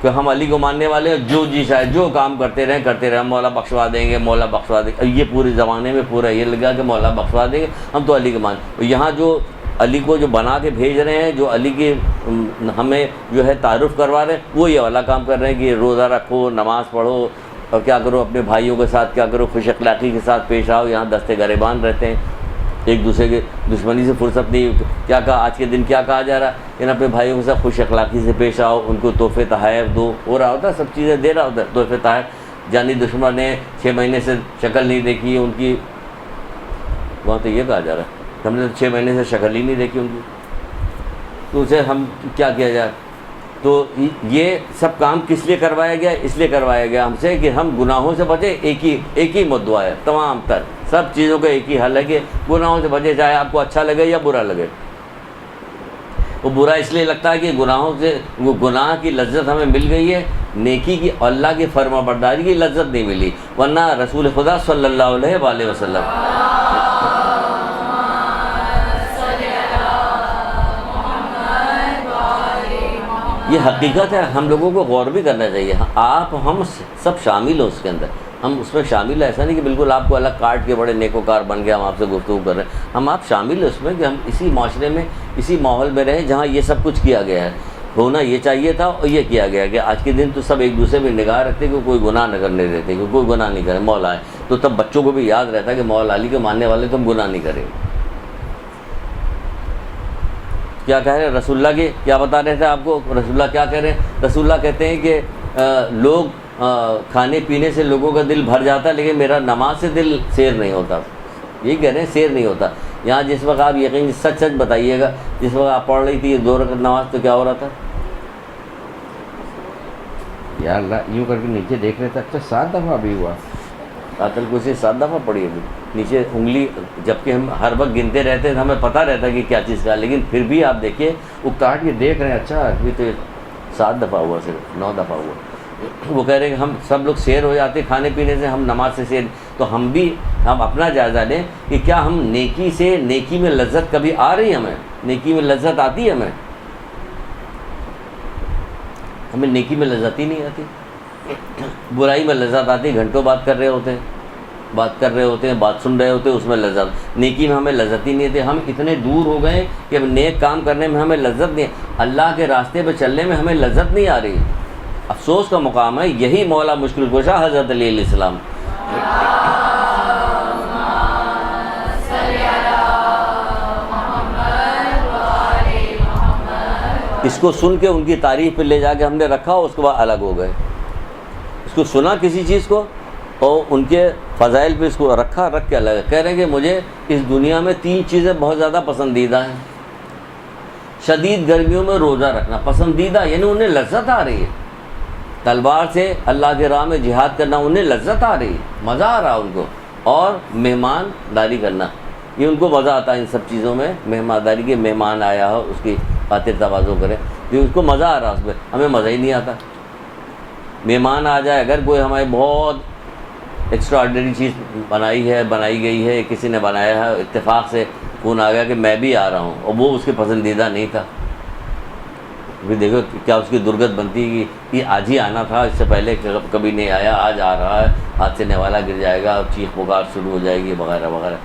کہ ہم علی کو ماننے والے ہیں، جو جی چاہے جو کام کرتے رہیں، مولا بخشوا دیں گے، مولا بخشوا دیں گے. یہ پورے زمانے میں پورا یہ لگا کہ مولا بخشوا دیں گے، ہم تو علی کو مان. یہاں جو علی کو جو بنا کے بھیج رہے ہیں، جو علی کی ہمیں جو ہے تعارف کروا رہے ہیں، وہ یہ والا کام کر رہے ہیں کہ روزہ رکھو، نماز پڑھو اور کیا کرو، اپنے بھائیوں کے ساتھ کیا کرو، خوش اخلاقی کے ساتھ پیش آؤ. یہاں دستے گریبان رہتے ہیں، ایک دوسرے کے دشمنی سے فرصت نہیں. کیا کہا آج کے دن، کیا کہا جا رہا ہے کہ اپنے بھائیوں کے ساتھ خوش اخلاقی سے پیش آؤ، ان کو تحفے تحائف دو. ہو رہا ہوتا ہے، سب چیزیں دے رہا ہوتا ہے، تحفے تحائف. جانی دشمن نے 6 مہینے سے شکل نہیں دیکھی ان کی، وہاں تو یہ کہا جا رہا ہے ہم نے 6 مہینے سے شکل ہی نہیں دیکھی ان کی، تو اسے ہم کیا کیا جائے. تو یہ سب کام کس لیے کروایا گیا؟ اس لیے کروایا گیا ہم سے کہ ہم گناہوں سے بچیں. ایک ہی مدعا ہے تمام تر سب چیزوں کا، ایک ہی حل ہے کہ گناہوں سے بچے، چاہے آپ کو اچھا لگے یا برا لگے. وہ برا اس لیے لگتا ہے کہ گناہوں سے، وہ گناہ کی لذت ہمیں مل گئی ہے، نیکی کی اللہ کی فرما برداری کی لذت نہیں ملی. ورنہ رسول خدا صلی اللہ علیہ وآلہ وسلم یہ حقیقت ہے، ہم لوگوں کو غور بھی کرنا چاہیے. آپ ہم سب شامل ہو اس کے اندر، ہم اس میں شامل ہیں. ایسا نہیں کہ بالکل آپ کو الگ کاٹ کے بڑے نیکوکار بن گیا ہم آپ سے گفتگو کر رہے ہیں. ہم آپ شامل ہیں اس میں کہ ہم اسی معاشرے میں، اسی ماحول میں رہیں جہاں یہ سب کچھ کیا گیا ہے. ہونا یہ چاہیے تھا اور یہ کیا گیا کہ آج کے دن تو سب ایک دوسرے پہ نگاہ رکھتے کہ کوئی گناہ نہ کرنے دیتے، کہ کوئی گناہ نہیں کرے. مولا ہے تو تب بچوں کو بھی یاد رہتا ہے کہ مولا علی کے ماننے والے تو ہم گناہ نہیں کریں. کیا کہہ رہے ہیں رسول اللہ کے، کیا بتا رہے تھے آپ کو رسول اللہ کیا کہہ رہے ہیں؟ رسول اللہ کہتے ہیں کہ لوگ کھانے پینے سے لوگوں کا دل بھر جاتا ہے لیکن میرا نماز سے دل سیر نہیں ہوتا. یہی کہہ رہے ہیں، سیر نہیں ہوتا. یہاں جس وقت آپ یقین سچ سچ بتائیے گا، جس وقت آپ پڑھ رہی تھی 2 رکعت نماز تو کیا ہو رہا تھا؟ یا اللہ یوں کر کے نیچے دیکھ رہے تھے. اچھا 7 دفعہ ابھی ہوا، آتل کرسی 7 دفعہ پڑھی ابھی نیچے انگلی، جبکہ ہم ہر وقت گنتے رہتے ہیں، ہمیں پتہ رہتا ہے کہ کیا چیز کا، لیکن پھر بھی آپ دیکھیے اکتاٹ کے دیکھ رہے ہیں. اچھا ابھی تو 7 دفعہ ہوا، صرف 9 دفعہ ہوا. وہ کہہ رہے ہیں کہ ہم سب لوگ سیر ہو جاتے کھانے پینے سے، ہم نماز سے سیر. تو ہم بھی اپنا جائزہ لیں کہ کیا ہم نیکی میں لذت کبھی آ رہی ہے؟ نیکی میں لذت آتی ہے ہمیں نیکی میں لذت ہی نہیں آتی. برائی میں لذت آتی، گھنٹوں بات کر رہے ہوتے ہیں، بات سن رہے ہوتے ہیں، اس میں لذت. نیکی میں ہمیں لذت ہی نہیں آتی. ہم اتنے دور ہو گئے کہ اب نیک کام کرنے میں ہمیں لذت نہیں، اللہ کے راستے پہ چلنے میں ہمیں لذت نہیں آ رہی. افسوس کا مقام ہے. یہی مولا مشکل کشا حضرت علی علیہ السلام، اس کو سن کے ان کی تعریف پہ لے جا کے ہم نے رکھا، اس کے بعد الگ ہو گئے. اس کو سنا کسی چیز کو اور ان کے فضائل پہ اس کو رکھا، رکھ کے الگ. کہہ رہے ہیں کہ مجھے اس دنیا میں 3 چیزیں بہت زیادہ پسندیدہ ہیں. شدید گرمیوں میں روزہ رکھنا پسندیدہ، یعنی انہیں لذت آ رہی ہے. تلوار سے اللہ کے راہ میں جہاد کرنا انہیں لذت آ رہی ہے، مزہ آ رہا ان کو. اور مہمان داری کرنا، یہ ان کو مزہ آتا ہے ان سب چیزوں میں. مہمانداری کے مہمان آیا ہو اس کی خاطر تواضع کرے، یہ اس کو مزہ آ رہا اس میں. ہمیں مزہ ہی نہیں آتا. مہمان آ جائے، اگر کوئی ہمارے بہت ایکسٹرا آرڈنری چیز بنائی گئی ہے، کسی نے بنایا ہے، اتفاق سے فون آ گیا کہ میں بھی آ رہا ہوں، اور وہ اس کے پسندیدہ نہیں تھا، پھر دیکھو کیا اس کی درگت بنتی ہے کہ یہ آج ہی آنا تھا، اس سے پہلے کبھی نہیں آیا، آج آ رہا ہے، ہاتھ سے نوالا گر جائے گا، چیخ پکار شروع ہو جائے گی وغیرہ وغیرہ.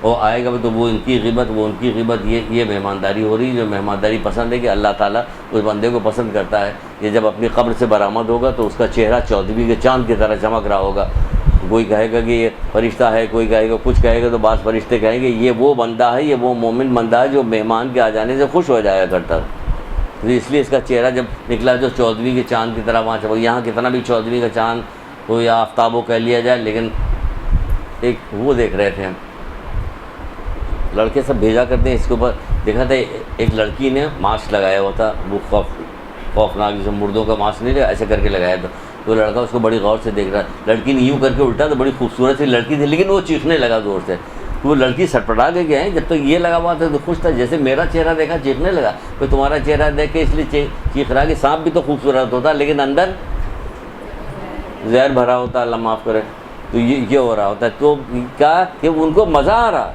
وہ آئے گا تو وہ ان کی غیبت، یہ مہمانداری ہو رہی ہے. جو مہمانداری پسند ہے کہ اللہ تعالیٰ اس بندے کو پسند کرتا ہے. یہ جب اپنی قبر سے برآمد ہوگا تو اس کا چہرہ 14ویں کے چاند کی طرح چمک رہا ہوگا. کوئی کہے گا کہ یہ فرشتہ ہے، کوئی کہے گا کچھ کہے گا، تو بعض فرشتے کہیں گے یہ وہ بندہ ہے، یہ وہ مومن بندہ ہے جو مہمان کے آ جانے سے خوش ہو جایا کرتا ہے. تو اس لیے اس کا چہرہ جب نکلا جو 14ویں کے چاند کی طرح وہاں چمک. یہاں کتنا بھی 14ویں کا چاند ہو یا آفتاب ہو کہہ لیا جائے، لیکن ایک وہ دیکھ رہے تھے ہم، لڑکے سب بھیجا کرتے ہیں اس کے اوپر. دیکھا تھا ایک لڑکی نے ماسک لگایا ہوا تھا، وہ خوفناک جیسے مردوں کا ماسک نہیں، ایسے کر کے لگایا تھا. تو لڑکا اس کو بڑی غور سے دیکھ رہا. لڑکی نے یوں کر کے الٹا، تو بڑی خوبصورت سی لڑکی تھی، لیکن وہ چیخنے لگا زور سے. وہ لڑکی سٹپٹا کے گئے، جب تک یہ لگا ہوا تھا تو خوش تھا، جیسے میرا چہرہ دیکھا چیخنے لگا. کوئی تمہارا چہرہ دیکھ کے اس لیے چیخ رہا کہ سانپ بھی تو خوبصورت ہوتا لیکن اندر زہر بھرا ہوتا، اللہ معاف کرے. تو یہ ہو رہا ہوتا ہے. تو کیا کہ ان کو مزہ آ رہا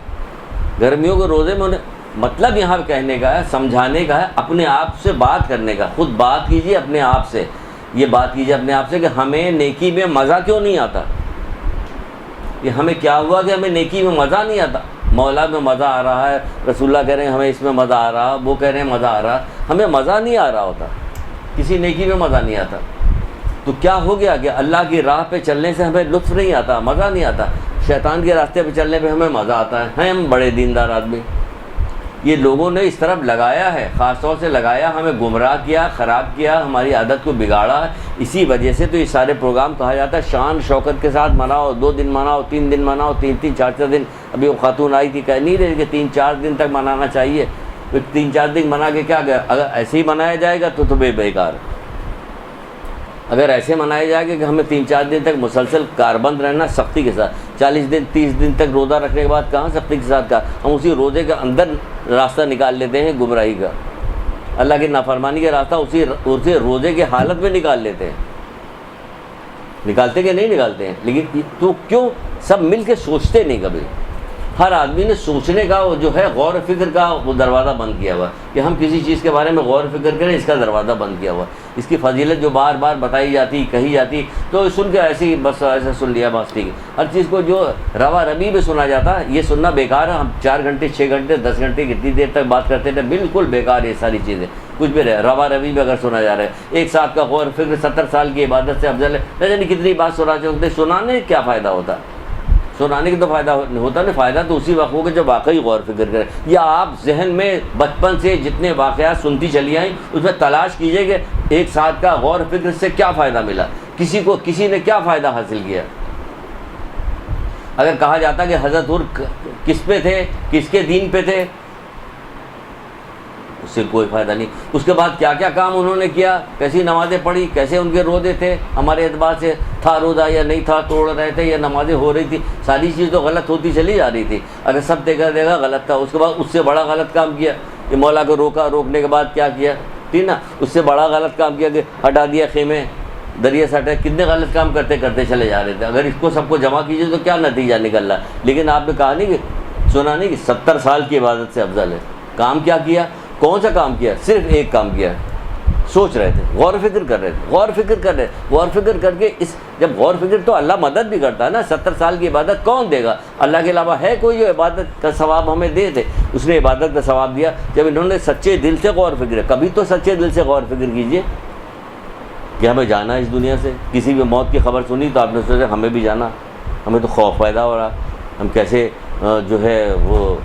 گرمیوں کے روزے میں. انہیں مطلب یہاں کہنے کا ہے، سمجھانے کا ہے، اپنے آپ سے بات کرنے کا. خود بات کیجیے اپنے آپ سے، یہ بات کیجیے اپنے آپ سے کہ ہمیں نیکی میں مزہ کیوں نہیں آتا. یہ ہمیں کیا ہوا کہ ہمیں نیکی میں مزہ نہیں آتا. مولا میں مزہ آ رہا ہے، رسول اللہ کہہ رہے ہیں ہمیں اس میں مزہ آ رہا، وہ کہہ رہے ہیں مزہ آ رہا، ہمیں مزہ نہیں آ رہا ہوتا، کسی نیکی میں مزہ نہیں آتا. تو کیا ہو گیا کہ اللہ کی راہ پہ چلنے سے ہمیں لطف نہیں آتا، مزہ نہیں آتا، شیطان کے راستے پہ چلنے پہ ہمیں مزہ آتا ہے. ہم بڑے دیندار آدمی، یہ لوگوں نے اس طرف لگایا ہے، خاص طور سے لگایا، ہمیں گمراہ کیا، خراب کیا، ہماری عادت کو بگاڑا. اسی وجہ سے تو یہ سارے پروگرام کہا جاتا ہے شان شوکت کے ساتھ مناؤ، 2 دن مناؤ، 3 دن مناؤ، 3 4 دن. ابھی وہ خاتون آئی تھی کہہ نہیں رہی کہ 3 4 دن تک منانا چاہیے. 3 4 دن منا کے کیا گیا؟ اگر ایسے ہی منایا جائے گا تو بیکار. اگر ایسے منایا جائے گا کہ ہمیں 3 4 دن تک مسلسل کاربند رہنا سختی کے ساتھ، 40 دن 30 دن تک روزہ رکھنے کے بعد کہاں سختی کے ساتھ ہم اسی روزے کے اندر راستہ نکال لیتے ہیں گمراہی کا، اللہ کی نافرمانی کا راستہ اسی روزے کے حالت میں نکال لیتے ہیں. نکالتے کہ نہیں نکالتے ہیں؟ لیکن تو کیوں سب مل کے سوچتے نہیں کبھی؟ ہر آدمی نے سوچنے کا جو ہے غور و فکر کا وہ دروازہ بند کیا ہوا کہ ہم کسی چیز کے بارے میں غور و فکر کریں، اس کا دروازہ بند کیا ہوا. اس کی فضیلت جو بار بار بتائی جاتی، کہی جاتی، تو سن کے ایسے بس ایسے سن لیا بس ٹھیک ہے. ہر چیز کو جو روا ربی میں سنا جاتا ہے یہ سننا بیکار ہے. ہم 4 گھنٹے 6 گھنٹے 10 گھنٹے کتنی دیر تک بات کرتے تھے، بالکل بیکار یہ ساری چیزیں. کچھ بھی رہے روا ربی میں اگر سنا جا رہا ہے، ایک ساتھ کا غور و فکر 70 سال کی عبادت سے افضل ہے. نہ جانے کتنی بات سنا چاہتے، سنانے کیا فائدہ ہوتا؟ سنانے کی تو فائدہ ہوتا نہیں، فائدہ تو اسی وقت ہوگا جب واقعی غور فکر کریں. یا آپ ذہن میں بچپن سے جتنے واقعات سنتی چلی آئیں اس میں تلاش کیجئے کہ ایک ساتھ کا غور فکر سے کیا فائدہ ملا، کسی نے کیا فائدہ حاصل کیا. اگر کہا جاتا کہ حضرت عمر کس پہ تھے، کس کے دین پہ تھے، اس سے کوئی فائدہ نہیں. اس کے بعد کیا کیا کام انہوں نے کیا، کیسی نمازیں پڑھی، کیسے ان کے روزے تھے، ہمارے اعتبار سے تھا روزہ یا نہیں تھا، توڑ رہے تھے یا نمازیں ہو رہی تھی، ساری چیز تو غلط ہوتی چلی جا رہی تھی. اگر سب دیکھا غلط تھا. اس کے بعد اس سے بڑا غلط کام کیا کہ مولا کو روکا، روکنے کے بعد کیا کیا، ٹھیک نا، اس سے بڑا غلط کام کیا کہ ہٹا دیا خیمے، دریا سٹے. کتنے غلط کام کرتے کرتے چلے جا رہے تھے. اگر اس کو سب کو جمع کیجیے تو کیا نتیجہ نکل رہا. لیکن آپ نے کہا نہیں کہ سنا نہیں کہ 70 سال کی عبادت سے افضل ہے. کام کیا کیا؟ کون سا کام کیا؟ صرف ایک کام کیا. سوچ رہے تھے، غور و فکر کر رہے تھے، غور و فکر کر رہے، غور و فکر کر کے جب غور و فکر تو اللہ مدد بھی کرتا ہے نا. 70 سال کی عبادت کون دے گا؟ اللہ کے علاوہ ہے کوئی جو عبادت کا ثواب ہمیں دے دے؟ اس نے عبادت کا ثواب دیا جب انہوں نے سچے دل سے غور و فکر. کبھی تو سچے دل سے غور و فکر کیجیے کہ ہمیں جانا ہے اس دنیا سے. کسی بھی موت کی خبر سنی تو آپ نے سوچا ہمیں بھی جانا. ہمیں تو خوف پیدا ہو رہا، ہم کیسے جو ہے وہ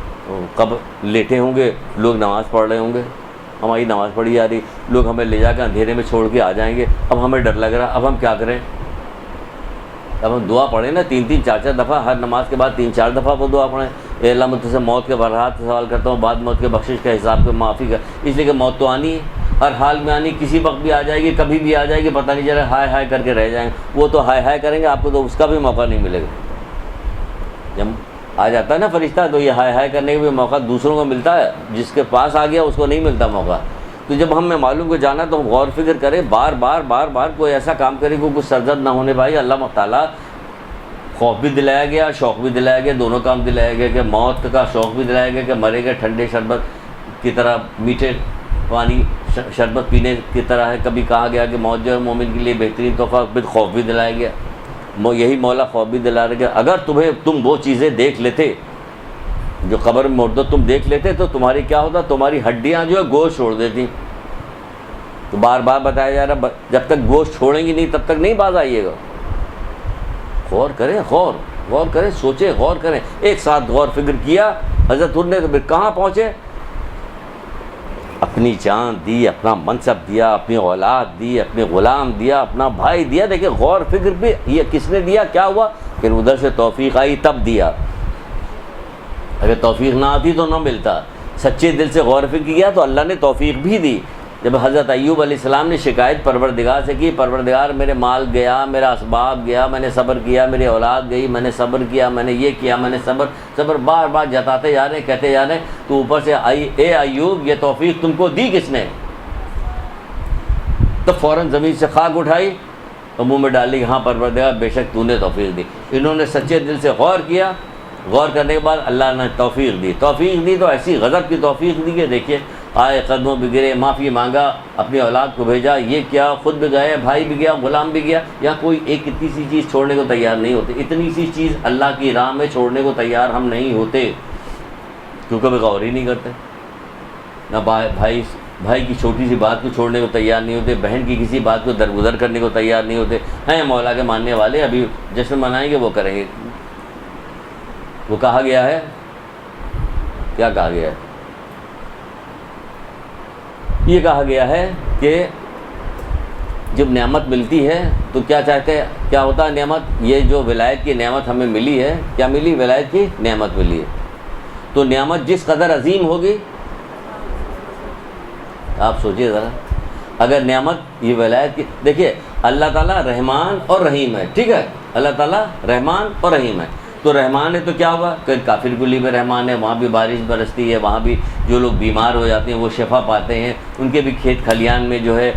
کب لیٹے ہوں گے، لوگ نماز پڑھ رہے ہوں گے، ہماری نماز پڑھی جا رہی، لوگ ہمیں لے جا کے اندھیرے میں چھوڑ کے آ جائیں گے. اب ہمیں ڈر لگ رہا، اب ہم کیا کریں؟ اب ہم دعا پڑھیں نا 3 4 دفعہ، ہر نماز کے بعد 3 4 دفعہ وہ دعا پڑھیں. اے اللہ میں تجھ سے موت کے برحات سوال کرتا ہوں، بعد موت کے بخشش کے حساب کے معافی کا. اس لیے کہ موت تو آنی ہے، ہر حال میں آنی، کسی وقت بھی آ جائے گی، کبھی بھی آ جائے گی، پتہ نہیں چلے ہائے ہائے کر کے رہ جائیں گے. وہ تو ہائے ہائے کریں گے، آپ کو تو اس کا بھی موقع نہیں ملے گا. جب آ جاتا ہے نا فرشتہ تو یہ ہائے ہائے کرنے کا بھی موقع دوسروں کو ملتا ہے، جس کے پاس آ گیا اس کو نہیں ملتا موقع. تو جب ہمیں معلوم کو جانا تو ہم غور فکر کریں، بار بار کوئی ایسا کام کرے کو کچھ سرزد نہ ہونے پائے. اللہ تعالیٰ خوف بھی دلایا گیا، شوق بھی دلایا گیا، دونوں کام دلایا گیا کہ موت کا شوق بھی دلایا گیا کہ مرے گئے ٹھنڈے شربت کی طرح، میٹھے پانی شربت پینے کی طرح ہے. کبھی کہا گیا کہ موت جو ہے مومن کے لیے بہترین تحفہ، پھر خوف بھی دلایا گیا. یہی مولا خوف بھی دلا رہے کہ اگر تم وہ چیزیں دیکھ لیتے جو قبر میں مردہ تم دیکھ لیتے تو تمہاری کیا ہوتا؟ تمہاری ہڈیاں جو ہے گوشت چھوڑ دیتی. تو بار بار بتایا جا رہا جب تک گوشت چھوڑیں گی نہیں تب تک نہیں باز آئیے گا. غور کریں، غور کریں، سوچیں، غور کریں. ایک ساتھ غور فکر کیا حضرت نے تو پھر کہاں پہنچے؟ اپنی جان دی، اپنا منصب دیا، اپنی اولاد دی، اپنے غلام دیا، اپنا بھائی دیا. دیکھیں غور فکر بھی یہ کس نے دیا، کیا ہوا کہ ادھر سے توفیق آئی تب دیا. اگر توفیق نہ آتی تو نہ ملتا. سچے دل سے غور فکر کیا تو اللہ نے توفیق بھی دی. جب حضرت ایوب علیہ السلام نے شکایت پروردگار سے کی، پروردگار میرے مال گیا، میرا اسباب گیا، میں نے صبر کیا، میری اولاد گئی، میں نے صبر کیا، میں نے یہ کیا، میں نے صبر بار بار جتاتے جا رہے ہیں، کہتے جا رہے ہیں. تو اوپر سے اے ایوب یہ توفیق تم کو دی کس نے؟ تو فوراً زمین سے خاک اٹھائی اور منہ میں ڈالی کہ ہاں پروردگار بے شک تو نے توفیق دی. انہوں نے سچے دل سے غور کیا، غور کرنے کے بعد اللہ نے توفیق دی تو ایسی غضب کی توفیق دی کہ دیکھیے آئے قدموں بھی گرے، معافی مانگا، اپنی اولاد کو بھیجا، یہ کیا، خود بھی گئے، بھائی بھی گیا، غلام بھی گیا. یا کوئی ایک اتنی سی چیز چھوڑنے کو تیار نہیں ہوتے. اتنی سی چیز اللہ کی راہ میں چھوڑنے کو تیار ہم نہیں ہوتے. کیوں کبھی غور ہی نہیں کرتے، نہ بھائی کی چھوٹی سی بات کو چھوڑنے کو تیار نہیں ہوتے، بہن کی کسی بات کو درگزر کرنے کو تیار نہیں ہوتے۔ ہیں مولا کے ماننے والے، ابھی جشن منائیں گے وہ کریں گے۔ وہ کہا گیا ہے، کیا کہا گیا ہے؟ یہ کہا گیا ہے کہ جب نعمت ملتی ہے تو کیا چاہتے ہیں، کیا ہوتا ہے نعمت؟ یہ جو ولایت کی نعمت ہمیں ملی ہے، کیا ملی؟ ولایت کی نعمت ملی ہے، تو نعمت جس قدر عظیم ہوگی، آپ سوچئے ذرا، اگر نعمت یہ ولایت کی، دیکھیے اللہ تعالیٰ رحمان اور رحیم ہے، ٹھیک ہے، اللہ تعالیٰ رحمان اور رحیم ہے، تو رحمان ہے تو کیا ہوگا کہ کافر کلی میں رحمان ہے، وہاں بھی بارش برستی ہے، وہاں بھی جو لوگ بیمار ہو جاتے ہیں وہ شفا پاتے ہیں، ان کے بھی کھیت کھلیان میں جو ہے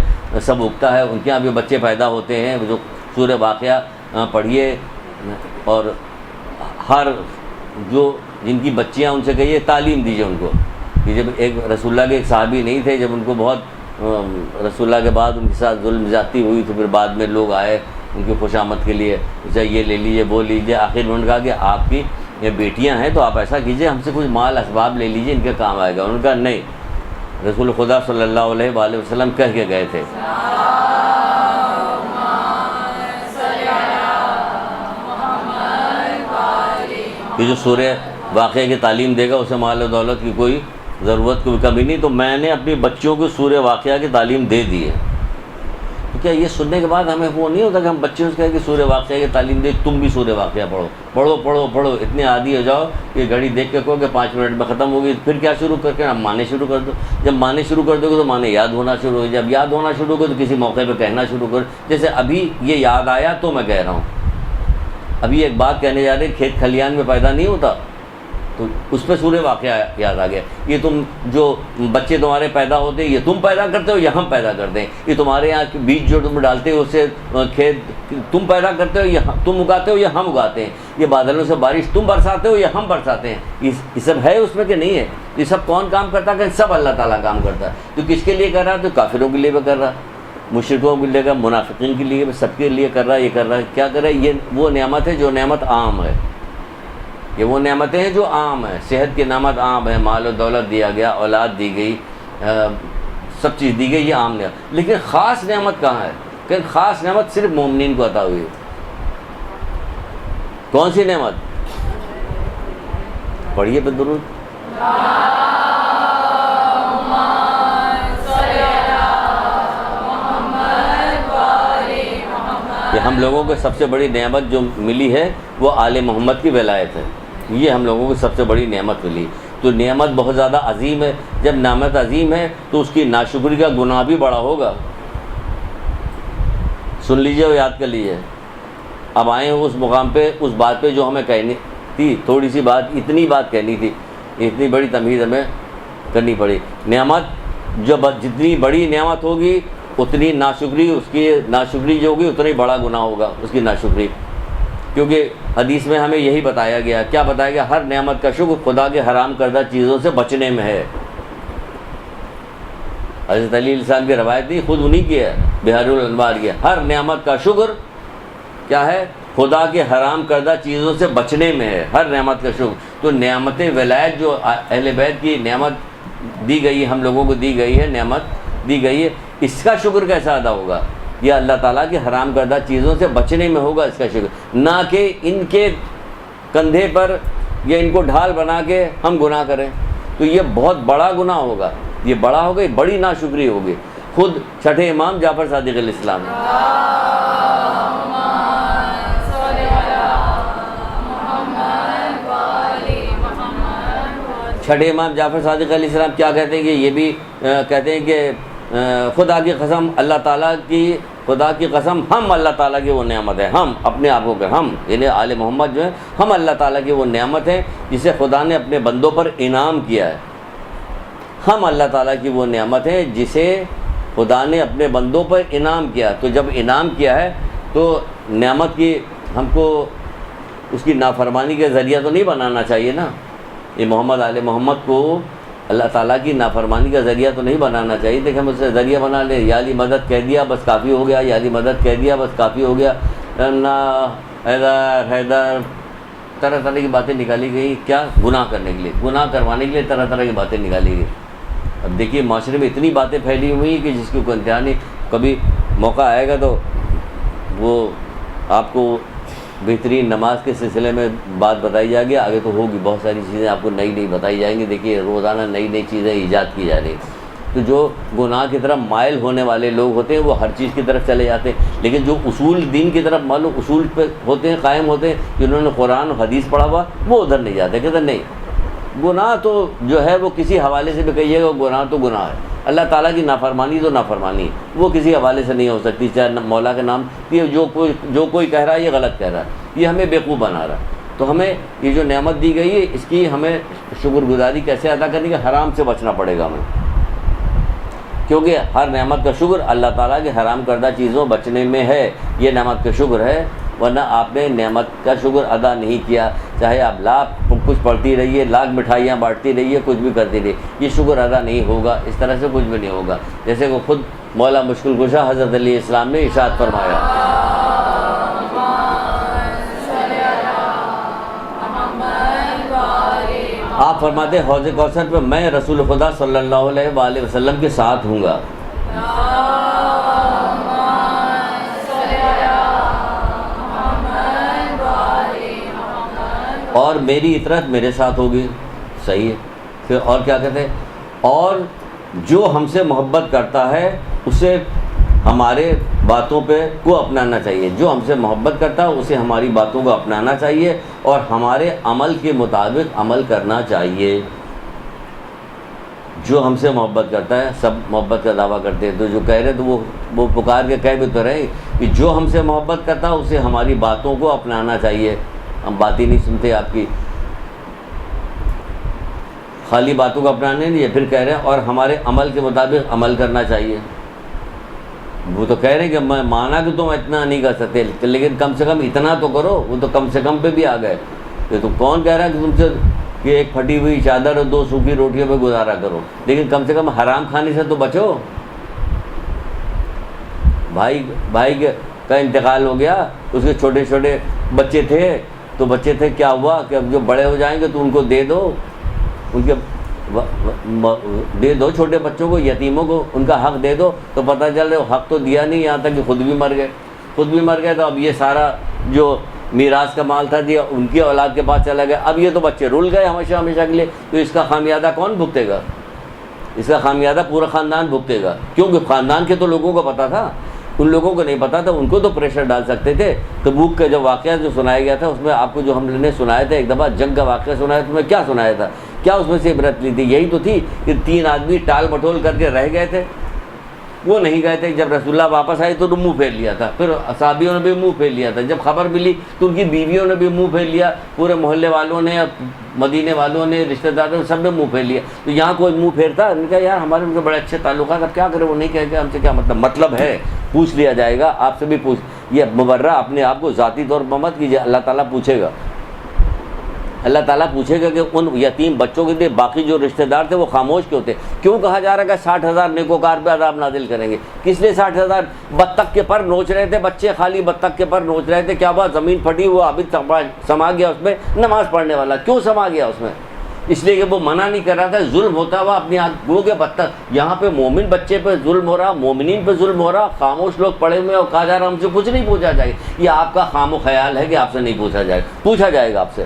سب اگتا ہے، ان کے یہاں بھی بچے پیدا ہوتے ہیں۔ جو سورہ واقعہ پڑھیے، اور ہر جن کی بچیاں ان سے کہیے تعلیم دیجیے ان کو، کہ جب ایک رسول اللہ کے ایک صحابی نہیں تھے، جب ان کو بہت رسول اللہ کے بعد ان کے ساتھ ظلم زیادتی ہوئی تو پھر بعد میں لوگ آئے ان کی خوشامد کے لیے، اسے یہ لے لیجیے وہ لیجیے، آخر میں انہوں نے کہا کہ آپ کی یہ بیٹیاں ہیں تو آپ ایسا کیجیے ہم سے کچھ مال اسباب لے لیجیے، ان کے کام آئے گا۔ انہوں نے کہا نہیں، رسول خدا صلی اللہ علیہ وآلہ وسلم کہہ کے گئے تھے، کہ جو سورہ واقعہ کی تعلیم دے گا اسے مال و دولت کی کوئی ضرورت کوئی کمی نہیں، تو میں نے اپنی بچیوں کو سورہ واقعہ کی تعلیم دے دی ہے۔ تو کیا یہ سننے کے بعد ہمیں وہ نہیں ہوتا کہ ہم بچوں سے کہیں کہ سورہ واقعہ کی تعلیم دے، تم بھی سورہ واقعہ پڑھو پڑھو پڑھو پڑھو، اتنے عادی ہو جاؤ کہ گھڑی دیکھ کے کہو کہ 5 منٹ میں ختم ہوگی، پھر کیا شروع کر کے ہم مانے شروع کر دو۔ جب مانے شروع کر دو گے تو مانے یاد ہونا شروع ہو، جب یاد ہونا شروع ہو تو کسی موقع پہ کہنا شروع کر، جیسے ابھی یہ یاد آیا تو میں کہہ رہا ہوں، ابھی ایک بات کہنے جا رہے، کھیت کھلیان میں پیدا نہیں ہوتا تو اس پہ سورہ واقعہ یاد آ گیا۔ یہ تم جو بچے تمہارے پیدا ہوتے ہیں یہ تم پیدا کرتے ہو یا ہم پیدا کرتے ہیں؟ یہ تمہارے یہاں بیج جو تم ڈالتے ہو اسے کھیت تم پیدا کرتے ہو یا تم اگاتے ہو یا ہم اگاتے ہیں؟ یہ بادلوں سے بارش تم برساتے ہو یا ہم برساتے ہیں؟ یہ سب ہے اس میں کہ نہیں ہے؟ یہ سب کون کام کرتا ہے؟ کہ سب اللہ تعالیٰ کام کرتا ہے۔ تو کس کے لیے کر رہا ہے؟ تو کافروں کے لیے بھی کر رہا ہے، مشرکوں کے لیے، منافقین کے لیے، سب کے لیے کر رہا ہے۔ یہ کر رہا ہے، کیا کر رہا ہے؟ یہ وہ نعمت ہے جو نعمت عام ہے، یہ وہ نعمتیں ہیں جو عام ہیں، صحت کی نعمت عام ہے، مال و دولت دیا گیا، اولاد دی گئی، سب چیز دی گئی، یہ عام نعمت۔ لیکن خاص نعمت کہاں ہے؟ کہ خاص نعمت صرف مومنین کو عطا ہوئی ہے۔ کون سی نعمت؟ پڑھیے پہ درود۔ کہ ہم لوگوں کو سب سے بڑی نعمت جو ملی ہے وہ آل محمد کی ولایت ہے، یہ ہم لوگوں کو سب سے بڑی نعمت ملی۔ تو نعمت بہت زیادہ عظیم ہے، جب نعمت عظیم ہے تو اس کی ناشکری کا گناہ بھی بڑا ہوگا۔ سن لیجئے اور یاد کر لیجئے۔ اب آئے ہو اس مقام پہ، اس بات پہ جو ہمیں کہنی تھی، تھوڑی سی بات، اتنی بات کہنی تھی، اتنی بڑی تمہید ہمیں کرنی پڑی۔ نعمت جتنی بڑی نعمت ہوگی اتنی ناشکری، اس کی ناشکری جو ہوگی اتنا ہی بڑا گناہ ہوگا اس کی ناشکری، کیونکہ حدیث میں ہمیں یہی بتایا گیا۔ کیا بتایا گیا؟ ہر نعمت کا شکر خدا کے حرام کردہ چیزوں سے بچنے میں ہے۔ حضرت علی علیہ السلام کی روایت نہیں، خود انہی کی ہے، بہار الانوار کی ہے۔ ہر نعمت کا شکر کیا ہے؟ خدا کے حرام کردہ چیزوں سے بچنے میں ہے، ہر نعمت کا شکر۔ تو نعمت ولایت جو اہل بیت کی نعمت دی گئی، ہم لوگوں کو دی گئی ہے، نعمت دی گئی ہے، اس کا شکر کیسا ادا ہوگا؟ یہ اللہ تعالیٰ کی حرام کردہ چیزوں سے بچنے میں ہوگا اس کا شکر، نہ کہ ان کے کندھے پر یا ان کو ڈھال بنا کے ہم گناہ کریں، تو یہ بہت بڑا گناہ ہوگا، یہ بڑا ہوگا، یہ بڑی ناشکری ہوگی۔ خود چھٹے امام جعفر صادق علیہ السلام، چھٹے امام جعفر صادق علیہ السلام کیا کہتے ہیں کہ یہ بھی کہتے ہیں کہ خدا کی قسم، اللہ تعالیٰ کی، خدا کی قسم ہم اللہ تعالیٰ کی وہ نعمت ہے، ہم اپنے آپ کو کہ ہم یعنی آل محمد جو ہے، ہم اللہ تعالیٰ کی وہ نعمت ہے جسے خدا نے اپنے بندوں پر انعام کیا ہے۔ ہم اللہ تعالیٰ کی وہ نعمت ہے جسے خدا نے اپنے بندوں پر انعام کیا۔ تو جب انعام کیا ہے تو نعمت کی ہم کو اس کی نافرمانی کے ذریعہ تو نہیں بنانا چاہیے نا۔ یہ محمد آل محمد کو اللہ تعالیٰ کی نافرمانی کا ذریعہ تو نہیں بنانا چاہیے، دیکھیں ہم اسے ذریعہ بنا لیں، یا علی مدد کہہ دیا بس کافی ہو گیا، یا علی مدد کہہ دیا بس کافی ہو گیا، نہ حیدر حیدر طرح طرح کی باتیں نکالی گئی. کیا؟ گناہ کرنے کے لیے، گناہ کروانے کے لیے طرح طرح کی باتیں نکالی گئی. اب دیکھیے معاشرے میں اتنی باتیں پھیلی ہوئی کہ جس کی کوئی انتہا نہیں. کبھی موقع آئے گا تو وہ آپ کو بہترین نماز کے سلسلے میں بات بتائی جائے گی. آگے تو ہوگی بہت ساری چیزیں آپ کو نئی نئی بتائی جائیں گی. دیکھیے روزانہ نئی نئی چیزیں ایجاد کی جا رہی ہیں. تو جو گناہ کی طرف مائل ہونے والے لوگ ہوتے ہیں وہ ہر چیز کی طرف چلے جاتے ہیں، لیکن جو اصول دین کی طرف معلوم اصول پہ ہوتے ہیں، قائم ہوتے ہیں، جنہوں نے قرآن و حدیث پڑھا ہوا، وہ ادھر نہیں جاتے. کہتے ہیں نہیں، گناہ تو جو ہے وہ کسی حوالے سے بھی کہیے گا گناہ تو گناہ ہے. اللہ تعالیٰ کی نافرمانی تو نافرمانی ہے، وہ کسی حوالے سے نہیں ہو سکتی. چاہے مولا کے نام یہ جو کوئی کہہ رہا ہے یہ غلط کہہ رہا ہے، یہ ہمیں بیوقوف بنا رہا ہے. تو ہمیں یہ جو نعمت دی گئی ہے اس کی ہمیں شکر گزاری کیسے ادا کرنی ہے؟ حرام سے بچنا پڑے گا ہمیں، کیونکہ ہر نعمت کا شکر اللہ تعالیٰ کے حرام کردہ چیزوں بچنے میں ہے. یہ نعمت کا شکر ہے، ورنہ آپ نے نعمت کا شکر ادا نہیں کیا. چاہے آپ لاکھ کچھ پڑھتی رہیے، لاکھ مٹھائیاں بانٹتی رہیے، کچھ بھی کرتی رہیے، یہ شکر ادا نہیں ہوگا. اس طرح سے کچھ بھی نہیں ہوگا. جیسے کہ خود مولا مشکل کشا حضرت علیہ السلام نے ارشاد فرمایا، آپ فرماتے ہیں حوض کوثر پہ میں رسول خدا صلی اللہ علیہ وآلہ وسلم کے ساتھ ہوں گا. اور میری اطرت میرے ساتھ ہوگی. صحیح ہے. پھر اور کیا کہتے ہیں؟ اور جو ہم سے محبت کرتا ہے اسے ہمارے باتوں پہ کو اپنانا چاہیے. جو ہم سے محبت کرتا ہے اسے ہماری باتوں کو اپنانا چاہیے اور ہمارے عمل کے مطابق عمل کرنا چاہیے. جو ہم سے محبت کرتا ہے، سب محبت کا دعویٰ کرتے ہیں، تو جو کہہ رہے تو وہ پکار کے کہہ بھی تو رہے کہ جو ہم سے محبت کرتا ہے اسے ہماری باتوں کو اپنانا چاہیے. ہم بات ہی نہیں سنتے آپ کی، خالی باتوں کو اپنانے نہیں ہے. پھر کہہ رہے ہیں اور ہمارے عمل کے مطابق عمل کرنا چاہیے. وہ تو کہہ رہے ہیں کہ میں مانا کہ تم اتنا نہیں کر سکتے، لیکن کم سے کم اتنا تو کرو. وہ تو کم سے کم پہ بھی آ گئے. یہ تو کون کہہ رہا ہے کہ تم سے کہ ایک پھٹی ہوئی چادر اور 2 سوکھی روٹیوں پہ گزارا کرو، لیکن کم سے کم حرام کھانے سے تو بچو. بھائی کا انتقال ہو گیا، اس کے چھوٹے چھوٹے بچے تھے، کیا ہوا کہ اب جو بڑے ہو جائیں گے تو ان کو دے دو، ان کے دے دو چھوٹے بچوں کو، یتیموں کو ان کا حق دے دو. تو پتہ چل رہا ہے حق تو دیا نہیں، یہاں تک کہ خود بھی مر گئے. تو اب یہ سارا جو میراث کا مال تھا دیا ان کی اولاد کے پاس چلا گیا. اب یہ تو بچے رول گئے ہمیشہ کے لیے. تو اس کا خامیازہ کون بھگتے گا؟ اس کا خامیازہ پورا خاندان بھگتے گا. کیونکہ خاندان کے تو لوگوں کو پتہ تھا، ان لوگوں کو نہیں پتا تھا. ان کو تو پریشر ڈال سکتے تھے. تبوک کا جو واقعہ جو سنایا گیا تھا اس میں آپ کو جو ہم نے سنایا تھا، ایک دفعہ جنگ کا واقعہ سنایا تھا، اس میں کیا سنایا تھا؟ کیا اس میں سے عبرت لی تھی؟ یہی تو تھی کہ 3 آدمی ٹال مٹول کر کے رہ گئے تھے، وہ نہیں گئے تھے. جب رسول اللہ واپس آئے تو منہ پھیر لیا تھا. پھر صحابیوں نے بھی منہ پھیر لیا تھا. جب خبر ملی تو ان کی بیویوں نے بھی منہ پھیر لیا، پورے محلے والوں نے، مدینے والوں نے، رشتہ داروں نے، سب نے منہ پھیر لیا. تو یہاں کوئی منہ پھیرتا؟ ان کا یار ہمارے ان کے بڑے اچھے تعلقات، اب کیا کریں؟ وہ نہیں کہہ کے ہم سے کیا مطلب ہے؟ پوچھ لیا جائے گا. آپ سے بھی پوچھ. یہ مبرہ اپنے آپ کو ذاتی طور پر مت کیجیے. اللہ تعالیٰ پوچھے گا. اللہ تعالیٰ پوچھے گا کہ ان یتیم بچوں کے لیے باقی جو رشتہ دار تھے وہ خاموش کیوں تھے؟ کیوں کہا جا رہا ہے کہ 60,000 نیکوکار پہ عذاب نازل کریں گے؟ کس لیے 60,000؟ بطخ کے پر نوچ رہے تھے بچے، خالی بطخ کے پر نوچ رہے تھے. کیا ہوا؟ زمین پھٹی، وہ عابد سما گیا اس میں، نماز پڑھنے والا. کیوں سما گیا اس میں؟ اس لیے کہ وہ منع نہیں کر رہا تھا. ظلم ہوتا ہوا اپنی ہاتھ گو کے بطخ. یہاں پہ مومن بچے پہ ظلم ہو رہا، مومنین پہ ظلم ہو رہا، خاموش لوگ پڑے ہوئے اور کہا جا رہا ہم سے کچھ نہیں پوچھا جائے. یہ آپ کا خام و خیال ہے کہ آپ سے نہیں پوچھا جائے. پوچھا جائے گا آپ سے.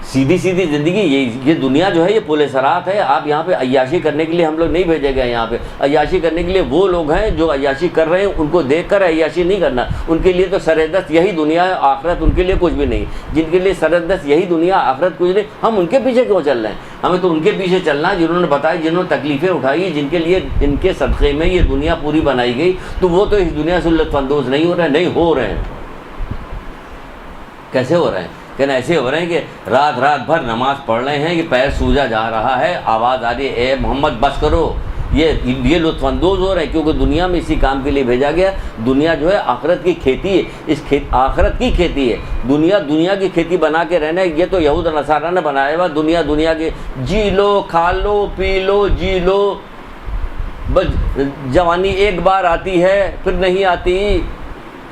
سیدھی زندگی یہ دنیا جو ہے یہ پل صراط ہے. آپ یہاں پہ عیاشی کرنے کے لیے ہم لوگ نہیں بھیجے گئے. یہاں پہ عیاشی کرنے کے لیے وہ لوگ ہیں جو عیاشی کر رہے ہیں، ان کو دیکھ کر عیاشی نہیں کرنا. ان کے لیے تو سردست یہی دنیا ہے، آخرت ان کے لیے کچھ بھی نہیں. جن کے لیے سردست یہی دنیا، آخرت کچھ نہیں، ہم ان کے پیچھے کیوں چل رہے ہیں؟ ہمیں تو ان کے پیچھے چلنا ہے جنہوں نے بتایا، جنہوں نے تکلیفیں اٹھائی، جن کے لیے ان کے صدقے میں یہ دنیا پوری بنائی گئی. تو وہ تو اس دنیا سے لطف اندوز نہیں ہو رہے ہیں. کیسے ہو رہے ہیں؟ کہ ایسے ہو رہے ہیں کہ رات بھر نماز پڑھ رہے ہیں کہ پیر سوجا جا رہا ہے، آواز آ رہی ہے اے محمد بس کرو. یہ لطف اندوز ہو رہے ہیں کیونکہ دنیا میں اسی کام کے لیے بھیجا گیا. دنیا جو ہے آخرت کی کھیتی ہے. آخرت کی کھیتی ہے. دنیا کی کھیتی بنا کے رہنا ہے. یہ تو یہود نصارہ نے بنایا ہوا. دنیا کے جی لو، کھا لو، پی لو، جی لو. بس جوانی ایک بار آتی ہے پھر نہیں آتی.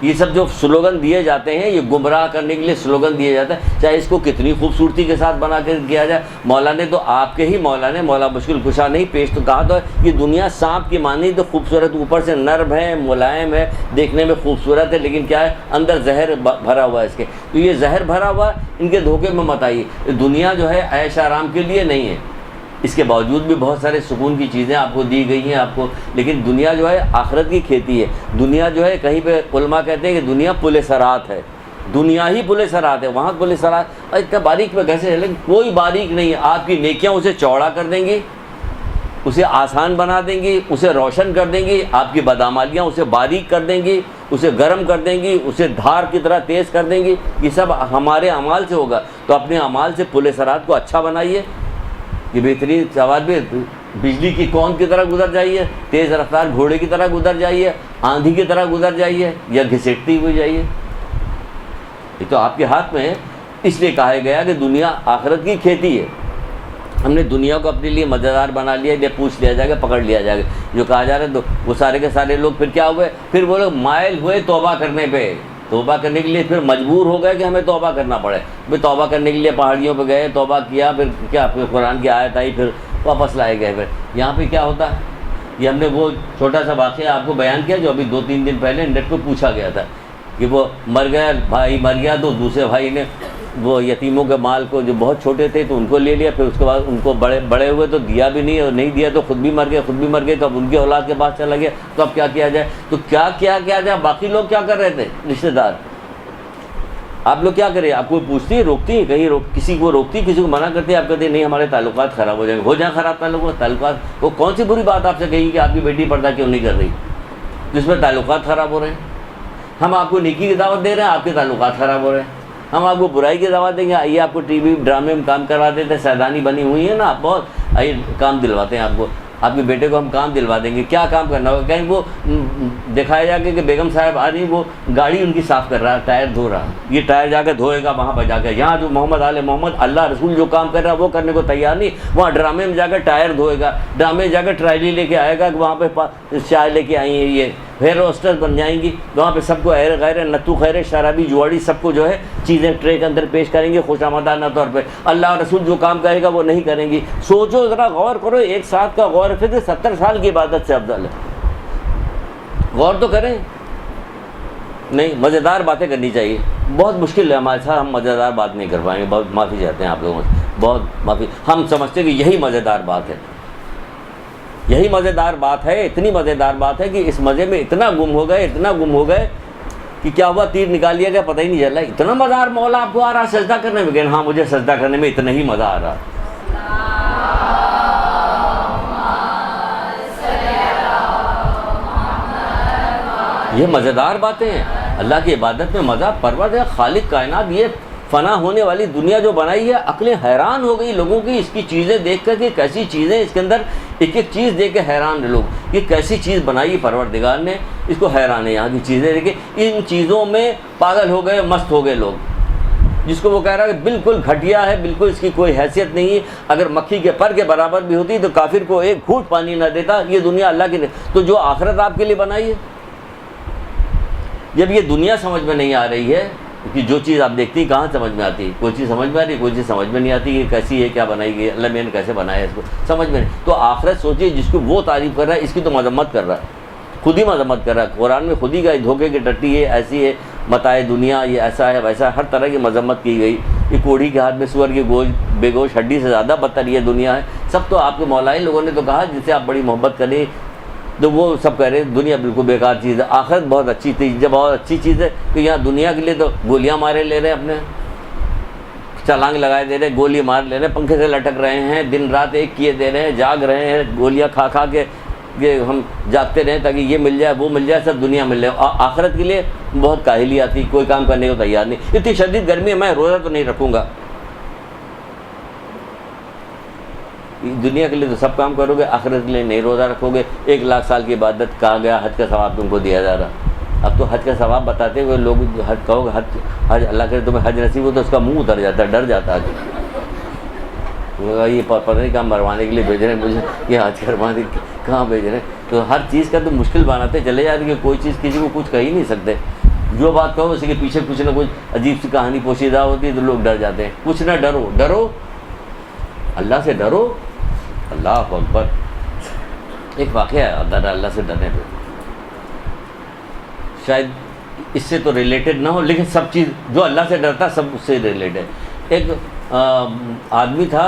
یہ سب جو سلوگن دیے جاتے ہیں یہ گمراہ کرنے کے لیے سلوگن دیے جاتے ہیں، چاہے اس کو کتنی خوبصورتی کے ساتھ بنا کے کیا جائے۔ مولا نے تو آپ کے ہی مولا نے مولا مشکل کشا نہیں پیش تو کہا تو یہ دنیا سانپ کی مانی تو خوبصورت، اوپر سے نرم ہے، ملائم ہے، دیکھنے میں خوبصورت ہے، لیکن کیا ہے اندر زہر بھرا ہوا ہے اس کے۔ تو یہ زہر بھرا ہوا ان کے دھوکے میں مت آئیے۔ دنیا جو ہے عیش آرام کے لیے نہیں ہے، اس کے باوجود بھی بہت سارے سکون کی چیزیں آپ کو دی گئی ہیں آپ کو، لیکن دنیا جو ہے آخرت کی کھیتی ہے۔ دنیا جو ہے کہیں پہ علماء کہتے ہیں کہ دنیا پل صراط ہے، دنیا ہی پل صراط ہے، وہاں پل صراط اتنا باریک پہ کیسے ہے، لیکن کوئی باریک نہیں ہے۔ آپ کی نیکیاں اسے چوڑا کر دیں گی، اسے آسان بنا دیں گی، اسے روشن کر دیں گی، آپ کی بدعمالیاں اسے باریک کر دیں گی، اسے گرم کر دیں گی، اسے دھار کی طرح تیز کر دیں گی۔ یہ سب ہمارے اعمال سے ہوگا، تو اپنے اعمال سے پل صراط کو اچھا بنائیے۔ یہ بہترین سوال بھی، بجلی کی کون کی طرح گزر جائیے، تیز رفتار گھوڑے کی طرح گزر جائیے، آندھی کی طرح گزر جائیے، یا گھسیٹتی ہوئی جائیے، یہ تو آپ کے ہاتھ میں ہے۔ اس لیے کہا گیا کہ دنیا آخرت کی کھیتی ہے۔ ہم نے دنیا کو اپنے لیے مزیدار بنا لیا، یہ پوچھ لیا جائے گا، پکڑ لیا جائے گا جو کہا جا رہا ہے۔ تو وہ سارے کے سارے لوگ پھر کیا ہوئے، پھر وہ لوگ مائل ہوئے توبہ کرنے پہ، توبہ کرنے کے لیے پھر مجبور ہو گئے کہ ہمیں توبہ کرنا پڑے۔ پھر توبہ کرنے کے لیے پہاڑیوں پہ گئے، توبہ کیا، پھر کیا، پھر قرآن کی آیت آئی، پھر واپس لائے گئے۔ پھر یہاں پہ کیا ہوتا ہے، یہ ہم نے وہ چھوٹا سا واقعہ آپ کو بیان کیا جو ابھی 2-3 دن پہلے نیٹ پہ پوچھا گیا تھا کہ وہ مر گیا بھائی، مر گیا تو دوسرے بھائی نے وہ یتیموں کے مال کو جو بہت چھوٹے تھے تو ان کو لے لیا، پھر اس کے بعد ان کو بڑے ہوئے تو دیا بھی نہیں، اور نہیں دیا تو خود بھی مر گئے تو اب ان کے اولاد کے پاس چلا گیا، تو اب کیا کیا جائے؟ تو کیا جائے؟ باقی لوگ کیا کر رہے تھے رشتہ دار، آپ لوگ کیا کریں؟ آپ کو پوچھتی ہے، روکتی ہیں کہیں، کسی کو روکتی، کسی کو منع کرتی ہے، آپ کہتے ہیں نہیں ہمارے تعلقات خراب ہو جائیں خراب تعلقات۔ وہ کون سی بری بات آپ سے کہی کہ آپ کی بیٹی پردہ کیوں نہیں کر رہی، جس میں تعلقات خراب ہو رہے ہیں؟ ہم آپ کو نیکی کی دعوت دے رہے ہیں، آپ کے تعلقات خراب ہو رہے ہیں۔ ہم آپ کو برائی کی دعوت دیں گے، آئیے آپ کو ٹی وی ڈرامے میں کام کروا دیتے ہیں، سیدانی بنی ہوئی ہے نا آپ بہت، آئیے کام دلواتے ہیں آپ کو، آپ کے بیٹے کو ہم کام دلوا دیں گے۔ کیا کام کرنا ہوگا؟ کہیں وہ دکھایا جا کے کہ بیگم صاحب آ رہی، وہ گاڑی ان کی صاف کر رہا ہے، ٹائر دھو رہا ہے، یہ ٹائر جا کے دھوئے گا وہاں پہ جا کے۔ یہاں جو محمد آل محمد اللہ رسول جو کام کر رہا ہے وہ کرنے کو تیار نہیں، وہاں ڈرامے میں جا کے ٹائر دھوئے گا، ڈرامے جا کے ٹرائلی لے کے آئے گا کہ وہاں پہ چائے لے کے آئی ہیں، یہ ہیئر ہوسٹس بن جائیں گی، وہاں پہ سب کو غیر نتو خیر شرابی جواڑی سب کو جو ہے چیزیں ٹرے کے اندر پیش کریں گے خوش آمدانہ طور پہ۔ اللہ اور رسول جو کام کہے گا وہ نہیں کریں گی۔ سوچو ذرا، غور کرو، ایک ساتھ کا غور فکر 70 سال کی عبادت سے افضل ہے۔ غور تو کریں، نہیں مزیدار باتیں کرنی چاہیے۔ بہت مشکل ہے ہمارے ساتھ، ہم مزیدار بات نہیں کر پائیں گے، بہت معافی چاہتے ہیں آپ لوگوں سے، بہت معافی۔ ہم سمجھتے ہیں کہ یہی مزیدار بات ہے، یہی مزیدار بات ہے، اتنی مزیدار بات ہے کہ اس مزے میں اتنا گم ہو گئے کہ کیا ہوا، تیر نکال لیا گیا پتہ ہی نہیں چل رہا۔ اتنا مزہ مولا آپ کو آ رہا سجدہ کرنے میں، کہ ہاں مجھے سجدہ کرنے میں اتنا ہی مزہ آ رہا۔ یہ مزیدار باتیں ہیں، اللہ کی عبادت میں مزہ، پروردگار خالق کائنات، یہ فنا ہونے والی دنیا جو بنائی ہے، عقلیں حیران ہو گئی لوگوں کی اس کی چیزیں دیکھ کر کہ کیسی چیزیں اس کے اندر، ایک ایک چیز دیکھ کے حیران ہے لوگ، یہ کیسی چیز بنائی پروردگار نے، اس کو حیران ہے یہاں کی چیزیں دیکھ کے۔ ان چیزوں میں پاگل ہو گئے، مست ہو گئے لوگ، جس کو وہ کہہ رہا ہے کہ بالکل گھٹیا ہے، بالکل اس کی کوئی حیثیت نہیں ہے، اگر مکھی کے پر کے برابر بھی ہوتی تو کافر کو ایک گھونٹ پانی نہ دیتا۔ یہ دنیا اللہ کی تو جو آخرت آپ کے لیے بنائی ہے، جب یہ دنیا سمجھ میں نہیں آ رہی ہے کہ جو چیز آپ دیکھتی ہیں کہاں سمجھ میں آتی ہے، کوئی چیز سمجھ میں آ رہی ہے، کوئی چیز سمجھ میں نہیں آتی کہ کیسی ہے، کیا بنائی گئی، اللہ میں نے کیسے بنایا ہے، اس کو سمجھ میں نہیں۔ تو آخرت سوچیے، جس کو وہ تعریف کر رہا ہے اس کی تو مذمت کر رہا ہے، خود ہی مذمت کر رہا ہے۔ قرآن میں خود ہی کا دھوکے کی ٹٹی ہے، ایسی ہے، متاع دنیا، یہ ایسا ہے ویسا، ہر طرح کی مذمت کی گئی۔ یہ کوڑھی کے ہاتھ میں سور کی گوشت، بے گوشت ہڈی سے زیادہ بدتر یہ دنیا ہے۔ سب تو آپ کے مولا لوگوں نے تو کہا جس سے آپ بڑی محبت کریں، تو وہ سب کہہ رہے ہیں دنیا بالکل بیکار چیز ہے، آخرت بہت اچھی چیز، جب بہت اچھی چیز ہے کہ یہاں دنیا کے لیے تو گولیاں مارے لے رہے ہیں، اپنے چلانگ لگائے دے رہے ہیں، گولی مار لے رہے ہیں، پنکھے سے لٹک رہے ہیں، دن رات ایک کیے دے رہے ہیں، جاگ رہے ہیں، گولیاں کھا کھا کے کہ ہم جاگتے رہیں تاکہ یہ مل جائے وہ مل جائے، سب دنیا مل جائے۔ آخرت کے لیے بہت کاہلی آتی، کوئی کام کرنے کو تیار نہیں، اتنی شدید گرمی ہے میں روزہ تو نہیں رکھوں گا۔ دنیا کے لیے تو سب کام کرو گے، آخرت کے لیے نہیں روزہ رکھو گے۔ 1,00,000 سال کی عبادت کہا گیا، حج کا ثواب تم کو دیا جا رہا۔ اب تو حج کا ثواب بتاتے ہوئے لوگ حج کہو گے، حج اللہ کرے تمہیں حج نصیب ہو تو اس کا منہ اتر جاتا ہے، ڈر جاتا ہے، یہ پتہ نہیں کہاں مروانے کے لیے بھیج رہے ہیں مجھے، یہ حج کروانے کہاں بھیج رہے ہیں۔ تو ہر چیز کا تو مشکل بناتے چلے جا رہے کہ کوئی چیز کسی کو کچھ کہہ ہی نہیں سکتے، جو بات کہو اسی کے پیچھے کچھ نہ کچھ عجیب سی کہانی پوشیدہ ہوتی ہے تو لوگ ڈر جاتے ہیں. کچھ نہ ڈرو، ڈرو اللہ سے، ڈرو. اللہ اکبر. ایک واقعہ ہے اللہ سے ڈرنے پہ، شاید اس سے تو ریلیٹڈ نہ ہو لیکن سب چیز جو اللہ سے ڈرتا سب اس سے ریلیٹڈ ہے. ایک آدمی تھا،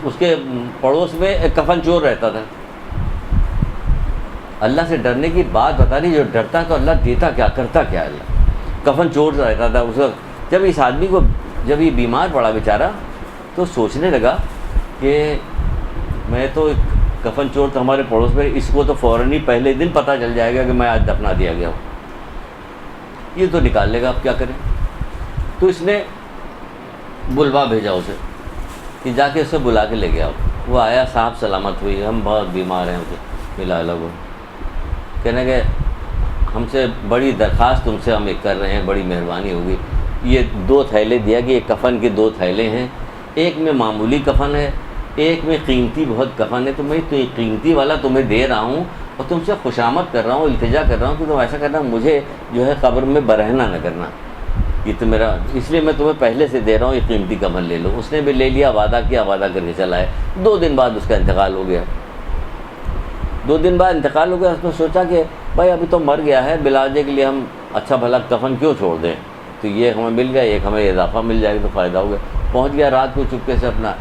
اس کے پڑوس میں ایک کفن چور رہتا تھا. اللہ سے ڈرنے کی بات بتا رہی، جو ڈرتا تو اللہ دیتا کیا، کرتا کیا. اللہ کفن چور رہتا تھا اس وقت. جب اس آدمی کو جب یہ بیمار پڑا بیچارہ تو سوچنے لگا کہ میں تو ایک کفن چور تھا ہمارے پڑوس میں، اس کو تو فوراً ہی پہلے دن پتہ چل جائے گا کہ میں آج دفنا دیا گیا ہوں، یہ تو نکال لے گا، اب کیا کریں. تو اس نے بلوا بھیجا اسے کہ جا کے اسے بلا کے لے گیا. وہ آیا، صاحب سلامت ہوئی، ہم بہت بیمار ہیں، اسے ملا لگو. کہنے کہ ہم سے بڑی درخواست تم سے ہم ایک کر رہے ہیں، بڑی مہربانی ہوگی. یہ 2 تھیلے دیا کہ یہ کفن کے 2 تھیلے ہیں، ایک میں معمولی کفن ہے، ایک میں قیمتی بہت کفن ہے. تو میں تو قیمتی والا تمہیں دے رہا ہوں اور تم سے خوشامد کر رہا ہوں، التجا کر رہا ہوں کہ تم ایسا کرنا، مجھے جو ہے قبر میں برہنہ نہ کرنا. یہ تو میرا، اس لیے میں تمہیں پہلے سے دے رہا ہوں، یہ قیمتی کفن لے لو. اس نے بھی لے لیا، وعدہ کیا، وعدہ کر کے چلا ہے. 2 دن بعد اس کا انتقال ہو گیا. 2 دن بعد انتقال ہو گیا. اس نے سوچا کہ بھائی ابھی تو مر گیا ہے، بلاجے کے لیے ہم اچھا بھلا کفن کیوں چھوڑ دیں. تو یہ ہمیں مل گیا، ایک ہمیں اضافہ مل جائے گا تو فائدہ ہو گیا. پہنچ گیا رات کو چپکے سے اپنا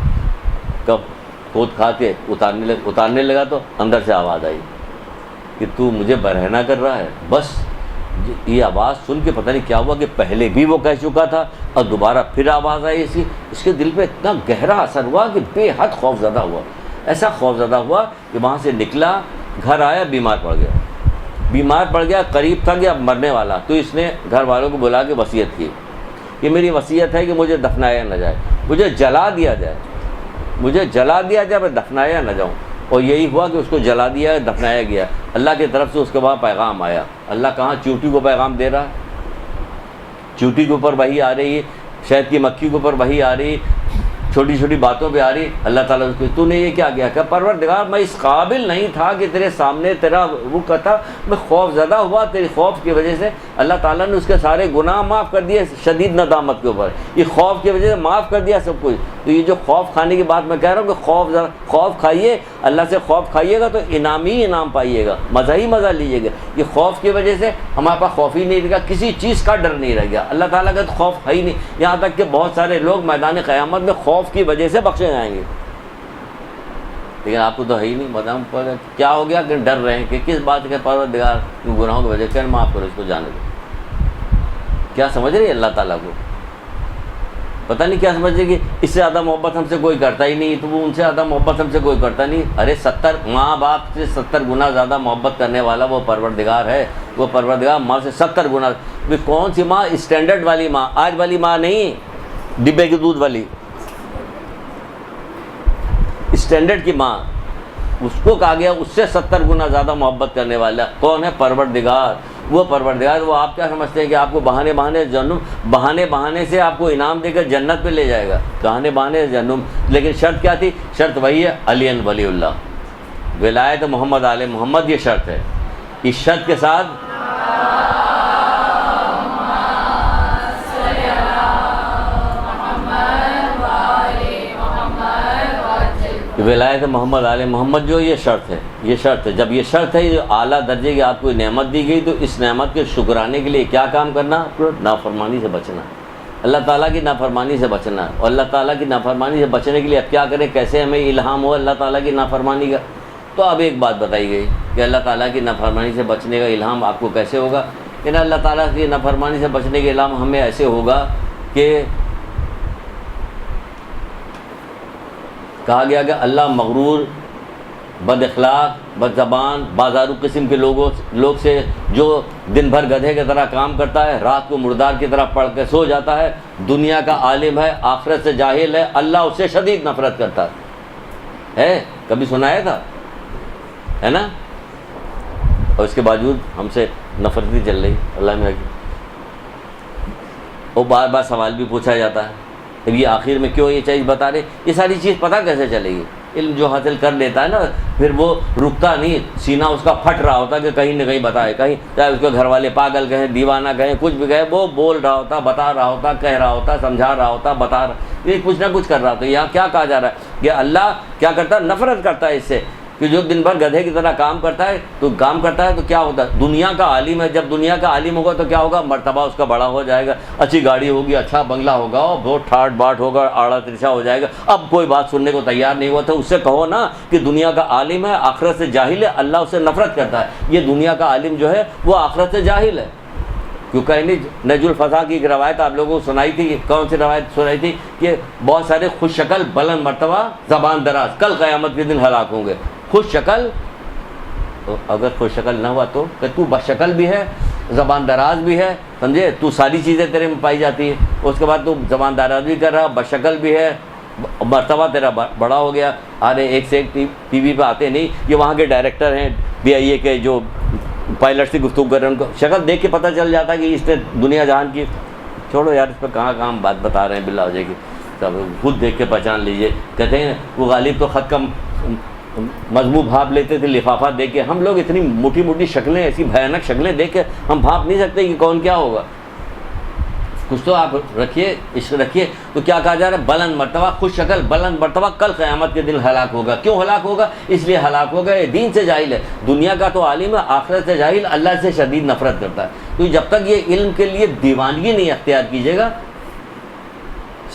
کھود کھا کے اتارنے لگا تو اندر سے آواز آئی کہ تو مجھے برہنہ کر رہا ہے. بس یہ آواز سن کے پتہ نہیں کیا ہوا کہ پہلے بھی وہ کہہ چکا تھا اور دوبارہ پھر آواز آئی ایسی. اس کے دل پہ اتنا گہرا اثر ہوا کہ بے حد خوف زدہ ہوا. ایسا خوف زدہ ہوا کہ وہاں سے نکلا، گھر آیا، بیمار پڑ گیا، قریب تھا کہ اب مرنے والا. تو اس نے گھر والوں کو بلا کے وصیت کی کہ میری وصیت ہے کہ مجھے دفنایا نہ جائے، مجھے جلا دیا جائے، میں دفنایا نہ جاؤں. اور یہی ہوا کہ اس کو جلا دیا، دفنایا گیا. اللہ کی طرف سے اس کے بعد پیغام آیا. اللہ کہاں چیونٹی کو پیغام دے رہا، چیونٹی کے اوپر وحی آ رہی ہے، شہد کی مکھی کے اوپر وحی آ رہی، چھوٹی چھوٹی باتوں پہ آ رہی. اللہ تعالیٰ اس کو تو نے یہ کیا کیا کہ پروردگار میں اس قابل نہیں تھا کہ تیرے سامنے تیرا وہ کہتا، میں خوف زدہ ہوا تیری خوف کی وجہ سے. اللہ تعالیٰ نے اس کے سارے گناہ معاف کر دیے شدید ندامت کے اوپر. یہ خوف کی وجہ سے معاف کر دیا سب کچھ. تو یہ جو خوف کھانے کی بات میں کہہ رہا ہوں کہ خوف کھائیے، اللہ سے خوف کھائیے گا تو انعام ہی انعام پائیے گا، مزہ ہی مزہ لیجیے گا. یہ خوف کی وجہ سے ہمارے پاس خوف ہی نہیں رہا، کسی چیز کا ڈر نہیں رہ گیا. اللہ تعالیٰ کا تو خوف ہے ہی نہیں. یہاں تک کہ بہت سارے لوگ میدان قیامت میں خوف کی وجہ سے بخشے جائیں گے، لیکن آپ کو تو ہے ہی نہیں. بدام پر کیا ہو گیا کہ ڈر رہے ہیں کہ کس بات کے پروردگار گناہوں کی وجہ سے معاف کرو، اس کو جانے دو. کیا سمجھ رہی ہے اللہ تعالیٰ کو؟ پتہ نہیں کیا سمجھ رہی کہ اس سے زیادہ محبت ہم سے کوئی کرتا ہی نہیں، تو وہ ان سے زیادہ محبت ہم سے کوئی کرتا نہیں. ارے 70 ماں باپ سے 70 گنا زیادہ محبت کرنے والا وہ پروردگار ہے. وہ پروردگار ماں سے 70 گنا. کون سی ماں؟ اسٹینڈرڈ والی ماں، آج والی ماں نہیں، ڈبے کے دودھ والی. اسٹینڈرڈ کی ماں، اس کو کہا گیا اس سے 70 گنا زیادہ محبت کرنے والا کون ہے؟ پروردگار. وہ پروردگار، وہ آپ کیا سمجھتے ہیں کہ آپ کو بہانے سے آپ کو انعام دے کر جنت پہ لے جائے گا؟ بہانے جنم. لیکن شرط کیا تھی؟ شرط وہی ہے، علی ولی اللہ، ولایت محمد آل محمد. یہ شرط ہے. اس شرط کے ساتھ ولایت محمد آل محمد جو یہ شرط ہے، یہ شرط ہے. جب یہ شرط ہے، یہ اعلیٰ درجے کی آپ کو نعمت دی گئی، تو اس نعمت کے شکرانے کے لیے کیا کام کرنا؟ نافرمانی سے بچنا، اللہ تعالیٰ کی نافرمانی سے بچنا. اور اللہ تعالیٰ کی نافرمانی سے بچنے کے لیے اب کیا کریں؟ کیسے ہمیں الہام ہو اللہ تعالیٰ کی نافرمانی کا؟ تو اب ایک بات بتائی گئی کہ اللہ تعالیٰ کی نافرمانی سے بچنے کا الہام آپ کو کیسے ہوگا. کہ اللہ تعالیٰ کی نافرمانی سے بچنے کے الہام ہمیں ایسے ہوگا کہ کہا گیا کہ اللہ مغرور، بد اخلاق، بد زبان، بازارو قسم کے لوگ سے جو دن بھر گدھے کی طرح کام کرتا ہے، رات کو مردار کی طرح پڑھ کے سو جاتا ہے، دنیا کا عالم ہے، آخرت سے جاہل ہے، اللہ اس سے شدید نفرت کرتا ہے. کبھی سنایا تھا؟ ہے نا؟ اور اس کے باوجود ہم سے نفرت ہی چل رہی. اللہ میں اور بار بار سوال بھی پوچھا جاتا ہے، اب یہ آخر میں کیوں یہ چیز بتا رہے؟ یہ ساری چیز پتہ کیسے چلے گی؟ علم جو حاصل کر لیتا ہے نا پھر وہ رکتا نہیں, سینہ اس کا پھٹ رہا ہوتا کہ کہیں نہ کہیں بتائے, کہیں چاہے اس کے گھر والے پاگل کہیں, دیوانہ کہیں, کچھ بھی کہیں, وہ بول رہا ہوتا, بتا رہا ہوتا, کہہ رہا ہوتا, سمجھا رہا ہوتا, بتا رہا, یہ کچھ نہ کچھ کر رہا ہوتا. یہاں کیا کہا جا رہا ہے کہ اللہ کیا کرتا ہے, نفرت کرتا ہے اس سے کہ جو دن بھر گدھے کی طرح کام کرتا ہے تو کیا ہوتا ہے, دنیا کا عالم ہے, جب دنیا کا عالم ہوگا تو کیا ہوگا, مرتبہ اس کا بڑا ہو جائے گا, اچھی گاڑی ہوگی, اچھا بنگلہ ہوگا, اور بہت ٹھاٹ باٹ ہوگا, آڑا ترچھا ہو جائے گا. اب کوئی بات سننے کو تیار نہیں ہوا تو اس سے کہو نا کہ دنیا کا عالم ہے, آخرت سے جاہل ہے, اللہ اس سے نفرت کرتا ہے. یہ دنیا کا عالم جو ہے وہ آخرت سے جاہل ہے. کیونکہ نجم الفضا کی ایک روایت آپ لوگوں کو سنائی تھی, کون سی روایت سنائی تھی کہ بہت سارے خوش شکل بلند مرتبہ زبان دراز کل قیامت کے دن ہلاک ہوں گے. خوش شکل, تو اگر خوش شکل نہ ہوا تو کہ تو بد شکل بھی ہے, زبان دراز بھی ہے, سمجھے, تو ساری چیزیں تیرے میں پائی جاتی ہے, اس کے بعد تو زبان دراز بھی کر رہا, بد شکل بھی ہے, مرتبہ تیرا بڑا ہو گیا. ارے ایک سے ایک ٹی وی پہ آتے نہیں, یہ وہاں کے ڈائریکٹر ہیں BIA کے جو پائلٹ سے گفتگو کر رہے ہیں, ان کو شکل دیکھ کے پتہ چل جاتا ہے کہ اس نے دنیا جہان کی, چھوڑو یار اس پہ کہاں بات بتا رہے ہیں باللہ وجہ کی, سب خود دیکھ کے پہچان لیجئے. کہتے ہیں وہ غالب تو خط کا مضمون بھاپ لیتے تھے لفافہ دیکھ کے, ہم لوگ اتنی موٹی موٹی شکلیں, ایسی بھیانک شکلیں دیکھ کے ہم بھاپ نہیں سکتے کہ کون کیا ہوگا. کچھ تو آپ رکھیے, عشق رکھیے. تو کیا کہا جا رہا ہے, بلند مرتبہ خوش شکل بلند مرتبہ کل قیامت کے دن ہلاک ہوگا. کیوں ہلاک ہوگا, اس لیے ہلاک ہوگا یہ دین سے جاہل ہے, دنیا کا تو عالم ہے, آخرت سے جاہل, اللہ سے شدید نفرت کرتا ہے. تو جب تک یہ علم کے لیے دیوانگی نہیں اختیار کیجیے گا,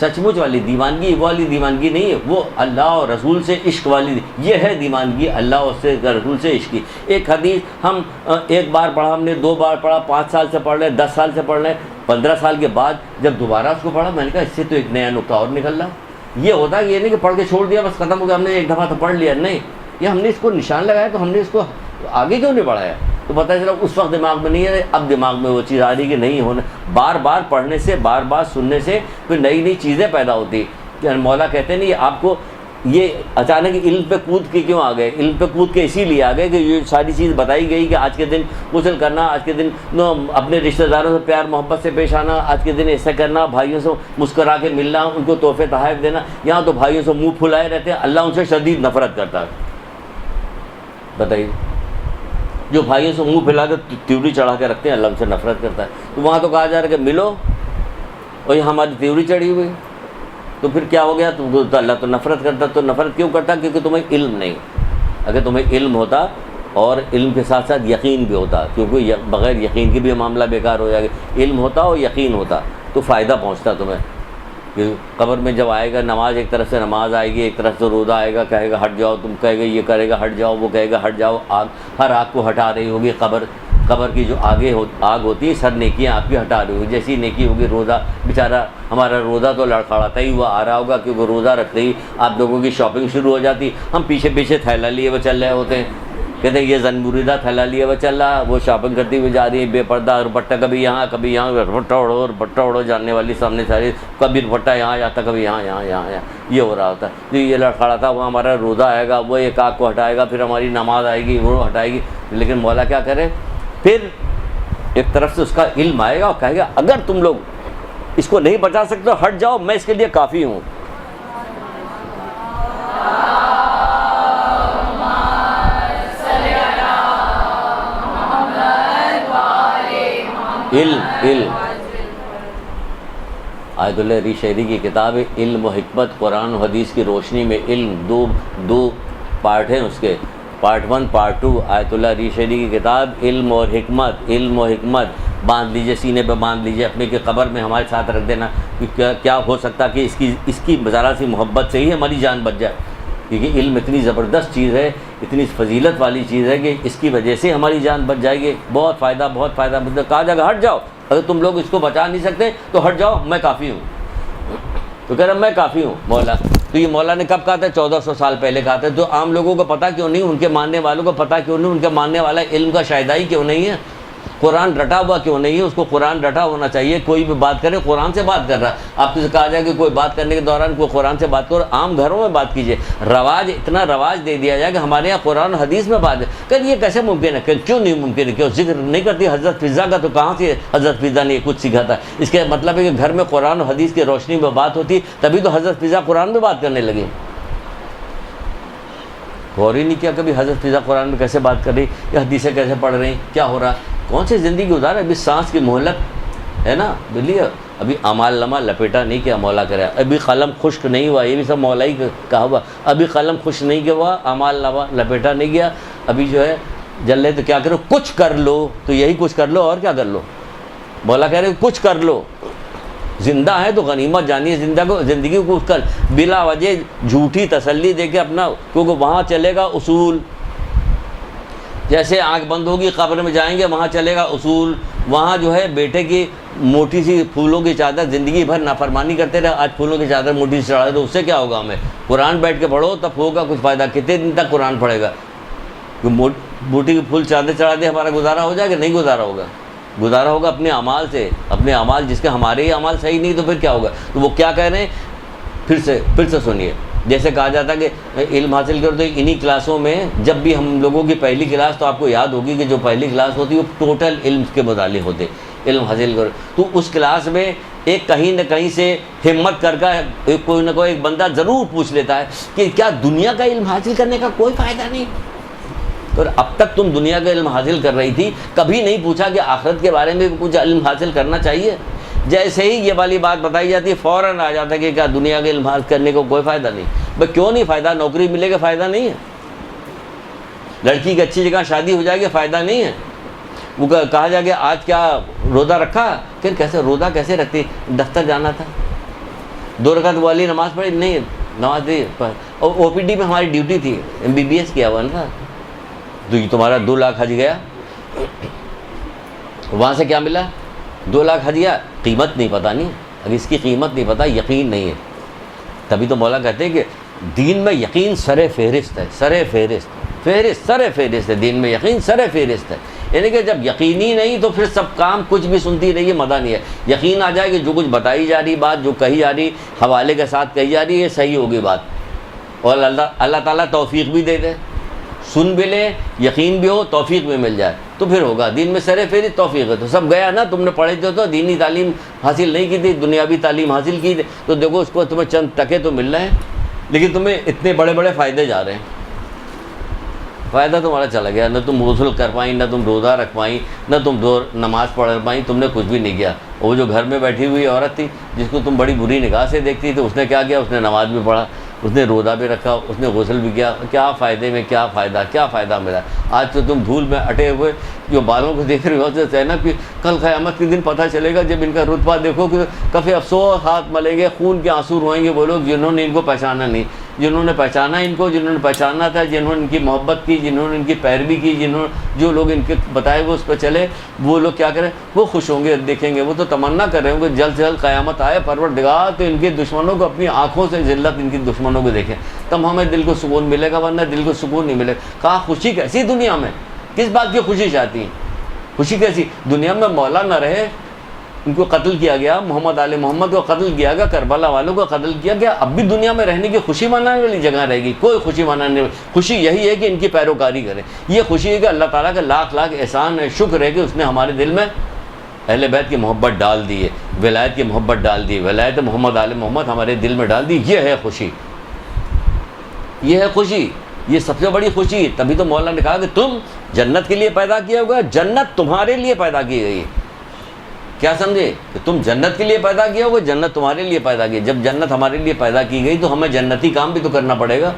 سچ مچ والی دیوانگی, وہ والی دیوانگی نہیں ہے, وہ اللہ اور رسول سے عشق والی, یہ ہے دیوانگی اللہ اور سے رسول سے عشق کی. ایک حدیث ہم ایک بار پڑھا, ہم نے 2 بار پڑھا, 5 سال سے پڑھ رہے, 10 سال سے پڑھ رہے, 15 سال کے بعد جب دوبارہ اس کو پڑھا, میں نے کہا اس سے تو ایک نیا نقطہ اور نکل رہا. یہ ہوتا ہے, یہ نہیں کہ پڑھ کے چھوڑ دیا بس ختم ہو گیا, ہم نے ایک دفعہ تو پڑھ لیا, نہیں, یہ ہم نے اس کو نشان لگایا تو ہم نے اس کو آگے کیوں نہیں پڑھایا, تو پتہ چلا اس وقت دماغ میں نہیں ہے, اب دماغ میں وہ چیز آ رہی کہ نہیں ہونا. بار بار پڑھنے سے, بار بار سننے سے پھر نئی نئی چیزیں پیدا ہوتی. کہ مولا کہتے ہیں نہیں آپ کو یہ اچانک علم پہ کود کے کیوں آ گئے, علم پہ کود کے اسی لیے آ گئے کہ یہ ساری چیز بتائی گئی کہ آج کے دن غسل کرنا, آج کے دن اپنے رشتہ داروں سے پیار محبت سے پیش آنا, آج کے دن ایسا کرنا, بھائیوں سے مسکرا کے ملنا, ان کو تحفے تحائف دینا. یہاں تو بھائیوں سے منہ پھلائے رہتے ہیں, اللہ ان سے شدید نفرت کرتا ہے. بتائیے, جو بھائیوں سے منہ پھیلا کے تیوری چڑھا کے رکھتے ہیں اللہ ان سے نفرت کرتا ہے. تو وہاں تو کہا جا رہا ہے کہ ملو اور یہ ہماری تیوری چڑھی ہوئی, تو پھر کیا ہو گیا, تو اللہ تو نفرت کرتا. تو نفرت کیوں کرتا, کیونکہ تمہیں علم نہیں. اگر تمہیں علم ہوتا اور علم کے ساتھ ساتھ یقین بھی ہوتا, کیونکہ بغیر یقین کے بھی معاملہ بیکار ہو جائے گا. علم ہوتا اور یقین ہوتا تو فائدہ پہنچتا تمہیں. کہ قبر میں جب آئے گا, نماز ایک طرف سے نماز آئے گی, ایک طرف سے روزہ آئے گا, کہے گا ہٹ جاؤ, تم کہے گا یہ کرے گا ہٹ جاؤ, وہ کہے گا ہٹ جاؤ. آگ, ہر آگ کو ہٹا رہی ہوگی قبر کی جو آگ ہوتی ہے, سر نیکیاں آپ کی ہٹا رہی ہوگی. جیسی نیکی ہوگی, روزہ بیچارہ ہمارا روزہ تو لڑکھڑاتا ہی ہوا آ رہا ہوگا, کیونکہ روزہ رکھتے ہی آپ لوگوں کی شاپنگ شروع ہو جاتی. ہم پیچھے پیچھے تھیلا لیے وہ چل رہے ہوتے ہیں, کہتے ہیں یہ زنبوریدہ تھیلا لیے وہ چل رہا, وہ شاپنگ کرتی ہوئی جا رہی ہے بے پردہ, دوپٹہ کبھی یہاں دوپٹہ اڑو, دوپٹہ اڑو, جاننے والی سامنے ساری, کبھی دوپٹہ یہاں جاتا, کبھی یہاں, یہ ہو رہا ہوتا ہے. یہ لڑکھڑا تھا, وہ ہمارا روزہ آئے گا, وہ ایک آگ کو ہٹائے گا, پھر ہماری نماز آئے گی, وہ ہٹائے گی. لیکن مولا کیا کرے, پھر ایک طرف سے اس کا علم آئے گا اور کہے گا اگر تم لوگ اس کو نہیں بچا سکتے تو ہٹ جاؤ, میں اس کے لیے کافی ہوں. علم آیت اللہ ری شہری کی کتاب ہے علم و حکمت, قرآن و حدیث کی روشنی میں علم. دو پارٹ ہیں اس کے, پارٹ 1 پارٹ 2. آیت اللہ ری شہری کی کتاب علم اور حکمت. علم و حکمت باندھ لیجئے, سینے پہ باندھ لیجئے اپنے کے, قبر میں ہمارے ساتھ رکھ دینا. کیا ہو سکتا کہ اس کی ذرا سی محبت سے ہی ہماری جان بچ جائے, کیونکہ علم اتنی زبردست چیز ہے, اتنی فضیلت والی چیز ہے کہ اس کی وجہ سے ہماری جان بچ جائے گی. بہت فائدہ کہا جائے گا ہٹ جاؤ, اگر تم لوگ اس کو بچا نہیں سکتے تو ہٹ جاؤ, میں کافی ہوں. تو کہہ رہا میں کافی ہوں مولا. تو یہ مولا نے کب کہا تھا, 1400 سال پہلے کہا تھا. تو عام لوگوں کو پتہ کیوں نہیں, ان کے ماننے والوں کو پتہ کیوں نہیں, ان کے ماننے والا علم کا شائدہ ہی کیوں نہیں ہے, قرآن رٹا ہوا کیوں نہیں ہے. اس کو قرآن رٹا ہونا چاہیے. کوئی بھی بات کرے قرآن سے بات کر رہا ہے. آپ سے کہا جائے کہ کوئی بات کرنے کے دوران کوئی قرآن سے بات کرو, عام گھروں میں بات کیجیے. اتنا رواج دے دیا جائے کہ ہمارے یہاں قرآن حدیث میں بات ہے. کہ یہ کیسے ممکن ہے, کہ کیوں نہیں ممکن ہے, کیوں ذکر نہیں کرتی حضرت فضا کا. تو کہاں سے حضرت فضا نے یہ کچھ سکھا تھا. اس کا مطلب ہے کہ گھر میں قرآن و حدیث کی روشنی میں بات ہوتی, تبھی تو حضرت فضا قرآن میں بات کرنے لگے. غور ہی نہیں کیا کبھی حضرت فضا قرآن میں کیسے بات کر رہی یا حدیثیں کیسے پڑھ رہی، کیا ہو رہا، کون سی زندگی گزار ہے؟ ابھی سانس کی مہلت ہے نا بلیے، ابھی اعمال نامہ لپیٹا نہیں کیا مولا کرے، ابھی قلم خشک نہیں ہوا، یہ بھی سب مولا ہی کہا ہوا، ابھی قلم خشک نہیں کیا ہوا، اعمال نامہ لپیٹا نہیں گیا، ابھی جو ہے جل رہے تو کیا کرو، کچھ کر لو، تو یہی کچھ کر لو، اور کیا کر لو؟ مولا کہہ رہے کچھ کر لو، زندہ ہے تو غنیمت جانی ہے، زندگی کو کچھ کر، بلا وجہ جھوٹی تسلی دے کے اپنا، کیونکہ وہاں چلے گا اصول، جیسے آنکھ بند ہوگی قبر میں جائیں گے وہاں چلے گا اصول، وہاں جو ہے بیٹے کی موٹی سی پھولوں کی چادر، زندگی بھر نافرمانی کرتے رہے، آج پھولوں کی چادر موٹی سی چڑھا دے تو اس سے کیا ہوگا ہمیں؟ قرآن بیٹھ کے پڑھو تب ہوگا کچھ فائدہ، کتنے دن تک قرآن پڑھے گا؟ موٹی کی پھول چادر چڑھا دے ہمارا گزارا ہو جائے گا؟ نہیں گزارا ہوگا، گزارا ہوگا اپنے اعمال سے، اپنے اعمال، جس کے ہمارے ہی اعمال صحیح نہیں تو پھر کیا ہوگا؟ تو وہ کیا کہہ رہے ہیں پھر سے سنیے، جیسے کہا جاتا ہے کہ علم حاصل کرو تو انہی کلاسوں میں، جب بھی ہم لوگوں کی پہلی کلاس تو آپ کو یاد ہوگی کہ جو پہلی کلاس ہوتی ہے وہ ٹوٹل علم کے متعلق ہوتے، علم حاصل کرو، تو اس کلاس میں ایک کہیں نہ کہیں سے ہمت کر کے کوئی نہ کوئی ایک بندہ ضرور پوچھ لیتا ہے کہ کیا دنیا کا علم حاصل کرنے کا کوئی فائدہ نہیں؟ اور اب تک تم دنیا کا علم حاصل کر رہی تھی، کبھی نہیں پوچھا کہ آخرت کے بارے میں کچھ علم حاصل کرنا چاہیے؟ جیسے ہی یہ والی بات بتائی جاتی ہے فوراً آ جاتا ہے کہ کیا دنیا کے علم حاصل کرنے کو کوئی فائدہ نہیں؟ بھائی کیوں نہیں فائدہ؟ نوکری ملے گا فائدہ نہیں ہے، لڑکی کی اچھی جگہ شادی ہو جائے گی فائدہ نہیں ہے، وہ کہا جائے کہ آج کیا روزہ رکھا، پھر کیسے روزہ کیسے رکھتی؟ دفتر جانا تھا، 2 رکعت والی نماز پڑھی نہیں، نماز دی، اور او پی ڈی میں ہماری ڈیوٹی تھی، MBBS کیا ہوا نا، تو یہ تمہارا 2 لاکھ حج گیا، وہاں سے کیا ملا؟ 2 لاکھ حج گیا، قیمت نہیں پتہ نہیں، اب اس کی قیمت نہیں پتہ، یقین نہیں ہے، تبھی تو مولا کہتے ہیں کہ دین میں یقین سر فہرست ہے، سر فہرست ہے دین میں یقین، سر فہرست ہے، یعنی کہ جب یقینی نہیں تو پھر سب کام کچھ بھی سنتی رہیے مزہ نہیں ہے، یقین آ جائے کہ جو کچھ بتائی جا رہی بات، جو کہی جا رہی حوالے کے ساتھ کہی جا رہی ہے صحیح ہوگی بات، اور اللہ تعالیٰ توفیق بھی دے دے، سن بھی لے، یقین بھی ہو، توفیق بھی مل جائے تو پھر ہوگا، دین میں سر فہرست توفیق ہے، تو سب گیا نا، تم نے پڑھے تو دینی تعلیم حاصل نہیں کی تھی، دنیاوی تعلیم حاصل کی تھی، تو دیکھو اس کو تمہیں چند ٹکے تو مل رہے ہیں، لیکن تمہیں اتنے بڑے بڑے فائدے جا رہے ہیں، فائدہ تمہارا چلا گیا، نہ تم غسل کر پائیں، نہ تم روزہ رکھ پائیں، نہ تم نماز پڑھ پائیں، تم نے کچھ بھی نہیں کیا، اور وہ جو گھر میں بیٹھی ہوئی عورت تھی جس کو تم بڑی بری نگاہ سے دیکھتی تو اس نے کیا کیا؟ اس نے نماز بھی پڑھا، اس نے روزہ بھی رکھا، اس نے غسل بھی کیا، کیا فائدے میں کیا فائدہ ملا؟ آج تو تم دھول میں اٹے ہوئے جو بالوں کو دیکھ رہے ہو سے زینب کہ کل قیامت کے دن پتہ چلے گا جب ان کا رتبہ دیکھو کہ کافی افسوس ہاتھ ملیں گے، خون کے آنسو روئیں گے وہ لوگ جنہوں نے ان کو پہچانا نہیں، جنہوں نے پہچانا ان کو، جنہوں نے پہچاننا تھا، جنہوں نے ان کی محبت کی، جنہوں نے ان کی پیروی کی، جو لوگ ان کے بتائے وہ اس پہ چلے، وہ لوگ کیا کریں؟ وہ خوش ہوں گے، دیکھیں گے، وہ تو تمنا کر رہے ہوں گے جلد سے جلد قیامت آئے، پروردگار تو ان کے دشمنوں کو اپنی آنکھوں سے ذلت ان کی دشمنوں کو دیکھیں، تب ہمیں دل کو سکون ملے گا، ورنہ دل کو سکون نہیں ملے گا۔ کہا خوشی کیسی دنیا میں؟ کس بات کی خوشی چاہتی ہیں؟ خوشی کیسی دنیا میں؟ مولا نہ رہے، ان کو قتل کیا گیا، محمد آل محمد کو قتل کیا گیا، کربلا والوں کو قتل کیا گیا، اب بھی دنیا میں رہنے کی خوشی منانے والی جگہ رہے گی؟ کوئی خوشی منانے والی، خوشی یہی ہے کہ ان کی پیروکاری کریں، یہ خوشی ہے کہ اللہ تعالیٰ کا لاکھ لاکھ احسان ہے، شکر ہے کہ اس نے ہمارے دل میں اہل بیت کی محبت ڈال دی ہے، ولایت کی محبت ڈال دی، ولایت محمد آل محمد ہمارے دل میں ڈال دی، یہ ہے خوشی، یہ ہے خوشی، یہ سب سے بڑی خوشی۔ تبھی تو مولا نے کہا کہ تم جنت کے لیے پیدا کیا ہوگا، جنت تمہارے لیے پیدا کی گئی، کیا سمجھے؟ کہ تم جنت کے لیے پیدا کیا ہوگا، جنت تمہارے لیے پیدا کی، جب جنت ہمارے لیے پیدا کی گئی تو ہمیں جنتی کام بھی تو کرنا پڑے گا،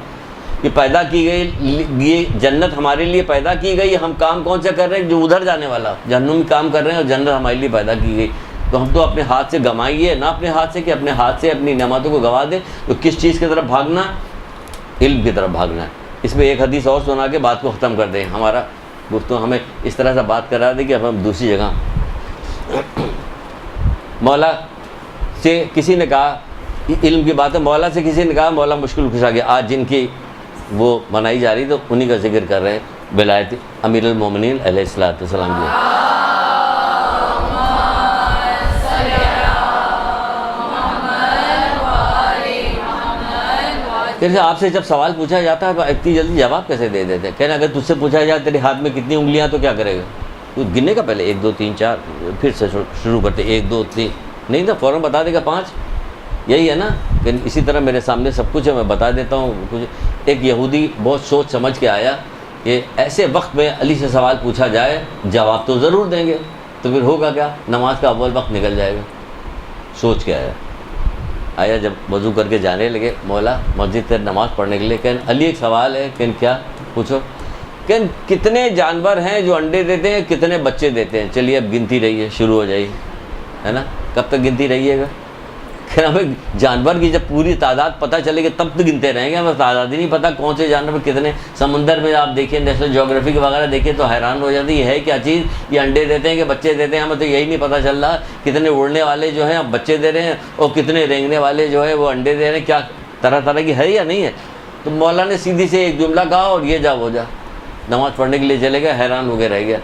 کہ پیدا کی گئی، یہ جنت ہمارے لیے پیدا کی گئی، ہم کام کون سے کر رہے ہیں؟ جو ادھر جانے والا جہنم کام کر رہے ہیں، اور جنت ہمارے لیے پیدا کی گئی، تو ہم تو اپنے ہاتھ سے گنوائیے نہ، اپنے ہاتھ سے کہ اپنے ہاتھ سے اپنی نعمتوں کو گنوا دیں، تو کس چیز کی طرف بھاگنا؟ علم کی طرف بھاگنا ہے۔ اس میں ایک حدیث اور سنا کے بات کو ختم کر دیں، ہمارا گفتگو ہمیں اس طرح سے بات کرا دے کہ اب ہم دوسری جگہ، مولا سے کسی نے کہا، علم کی بات ہے، مولا سے کسی نے کہا مولا مشکل کشا گیا، آج جن کی وہ منائی جا رہی تو انہی کا ذکر کر رہے ہیں، ولایت امیر المومنین علیہ الصلوۃ والسلام کی۔ پھر آپ سے جب سوال پوچھا جاتا ہے تو اتنی جلدی جواب کیسے دے دیتے ہیں؟ کہنا اگر تجھ سے پوچھا جائے تیرے ہاتھ میں کتنی انگلیاں تو کیا کرے گا؟ تو گننے کا پہلے 1 2 3 4، پھر سے شروع کرتے 1 2 3، نہیں تھا فوراً بتا دے گا 5، یہی ہے نا کہ اسی طرح میرے سامنے سب کچھ ہے، میں بتا دیتا ہوں کچھ، ایک یہودی بہت سوچ سمجھ کے آیا کہ ایسے وقت میں علی سے سوال پوچھا جائے جواب تو ضرور دیں گے، تو پھر ہوگا کیا، نماز کا اول وقت نکل جائے گا۔ سوچ کے آیا جب وضو کر کے جانے لگے مولا مسجد سے نماز پڑھنے کے لیے، کہ علی ایک سوال ہے، کہ کیا پوچھو، کہ کتنے جانور ہیں جو انڈے دیتے ہیں، کتنے بچے دیتے ہیں، چلیے اب گنتی رہیے، شروع ہو جائیے، ہے نا، کب تک گنتی رہیے گا، کہ ہمیں جانور کی جب پوری تعداد پتہ چلے گی تب تو گنتے رہیں گے، ہمیں تعداد ہی نہیں پتہ کون سے جانور کتنے۔ سمندر میں آپ دیکھیں نیشنل جغرافی وغیرہ دیکھیں تو حیران ہو جاتی ہے کیا چیز، یہ انڈے دیتے ہیں کہ بچے دیتے ہیں، ہمیں تو یہی نہیں پتہ چل رہا کتنے اڑنے والے جو ہیں بچے دے رہے ہیں اور کتنے رینگنے والے جو ہے وہ انڈے دے رہے ہیں، کیا طرح طرح کی ہے یا نہیں ہے۔ تو مولا نے سیدھی سے ایک جملہ کہا اور یہ جا وہ جا، نماز پڑھنے کے لیے چلے گئے، حیران ہو کے رہ گیا،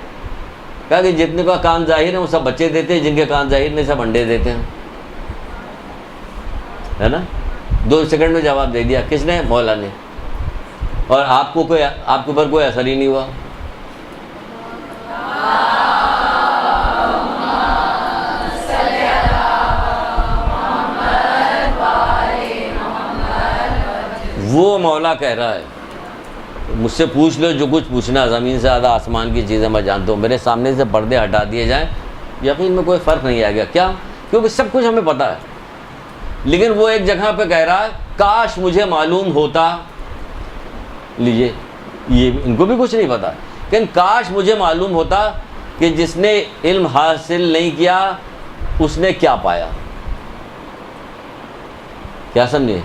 کہا کہ جتنے کا کان ظاہر ہے وہ سب بچے دیتے ہیں، جن کے کان ظاہر نہیں سب انڈے دیتے ہیں، ہے نا۔ 2 سیکنڈ میں جواب دے دیا، کس نے؟ مولا نے، اور آپ کے اوپر کوئی اثر ہی نہیں ہوا۔ وہ مولا کہہ رہا ہے مجھ سے پوچھ لو جو کچھ پوچھنا، زمین سے زیادہ آسمان کی چیزیں میں جانتا ہوں، میرے سامنے سے پردے ہٹا دیے جائیں، یقین میں کوئی فرق نہیں آئے گا۔ کیا؟ کیونکہ سب کچھ ہمیں پتہ ہے، لیکن وہ ایک جگہ پہ کہہ رہا ہے کاش مجھے معلوم ہوتا، لیجئے یہ ان کو بھی کچھ نہیں پتا، لیکن کاش مجھے معلوم ہوتا کہ جس نے علم حاصل نہیں کیا اس نے کیا پایا۔ کیا سمجھے؟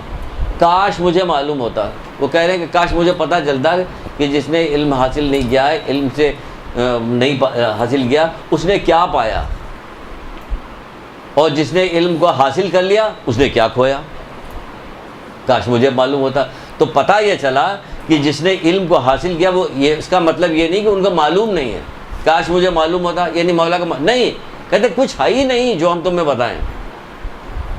کاش مجھے معلوم ہوتا، وہ کہہ رہے ہیں کہ کاش مجھے پتہ چلتا کہ جس نے علم حاصل نہیں کیا ہے، علم سے نہیں حاصل کیا، اس نے کیا پایا، اور جس نے علم کو حاصل کر لیا اس نے کیا کھویا۔ کاش مجھے معلوم ہوتا، تو پتہ یہ چلا کہ جس نے علم کو حاصل کیا وہ، یہ اس کا مطلب یہ نہیں کہ ان کو معلوم نہیں ہے۔ کاش مجھے معلوم ہوتا یعنی مولا کا نہیں، کہتے کچھ ہے ہی نہیں جو ہم تمہیں بتائیں۔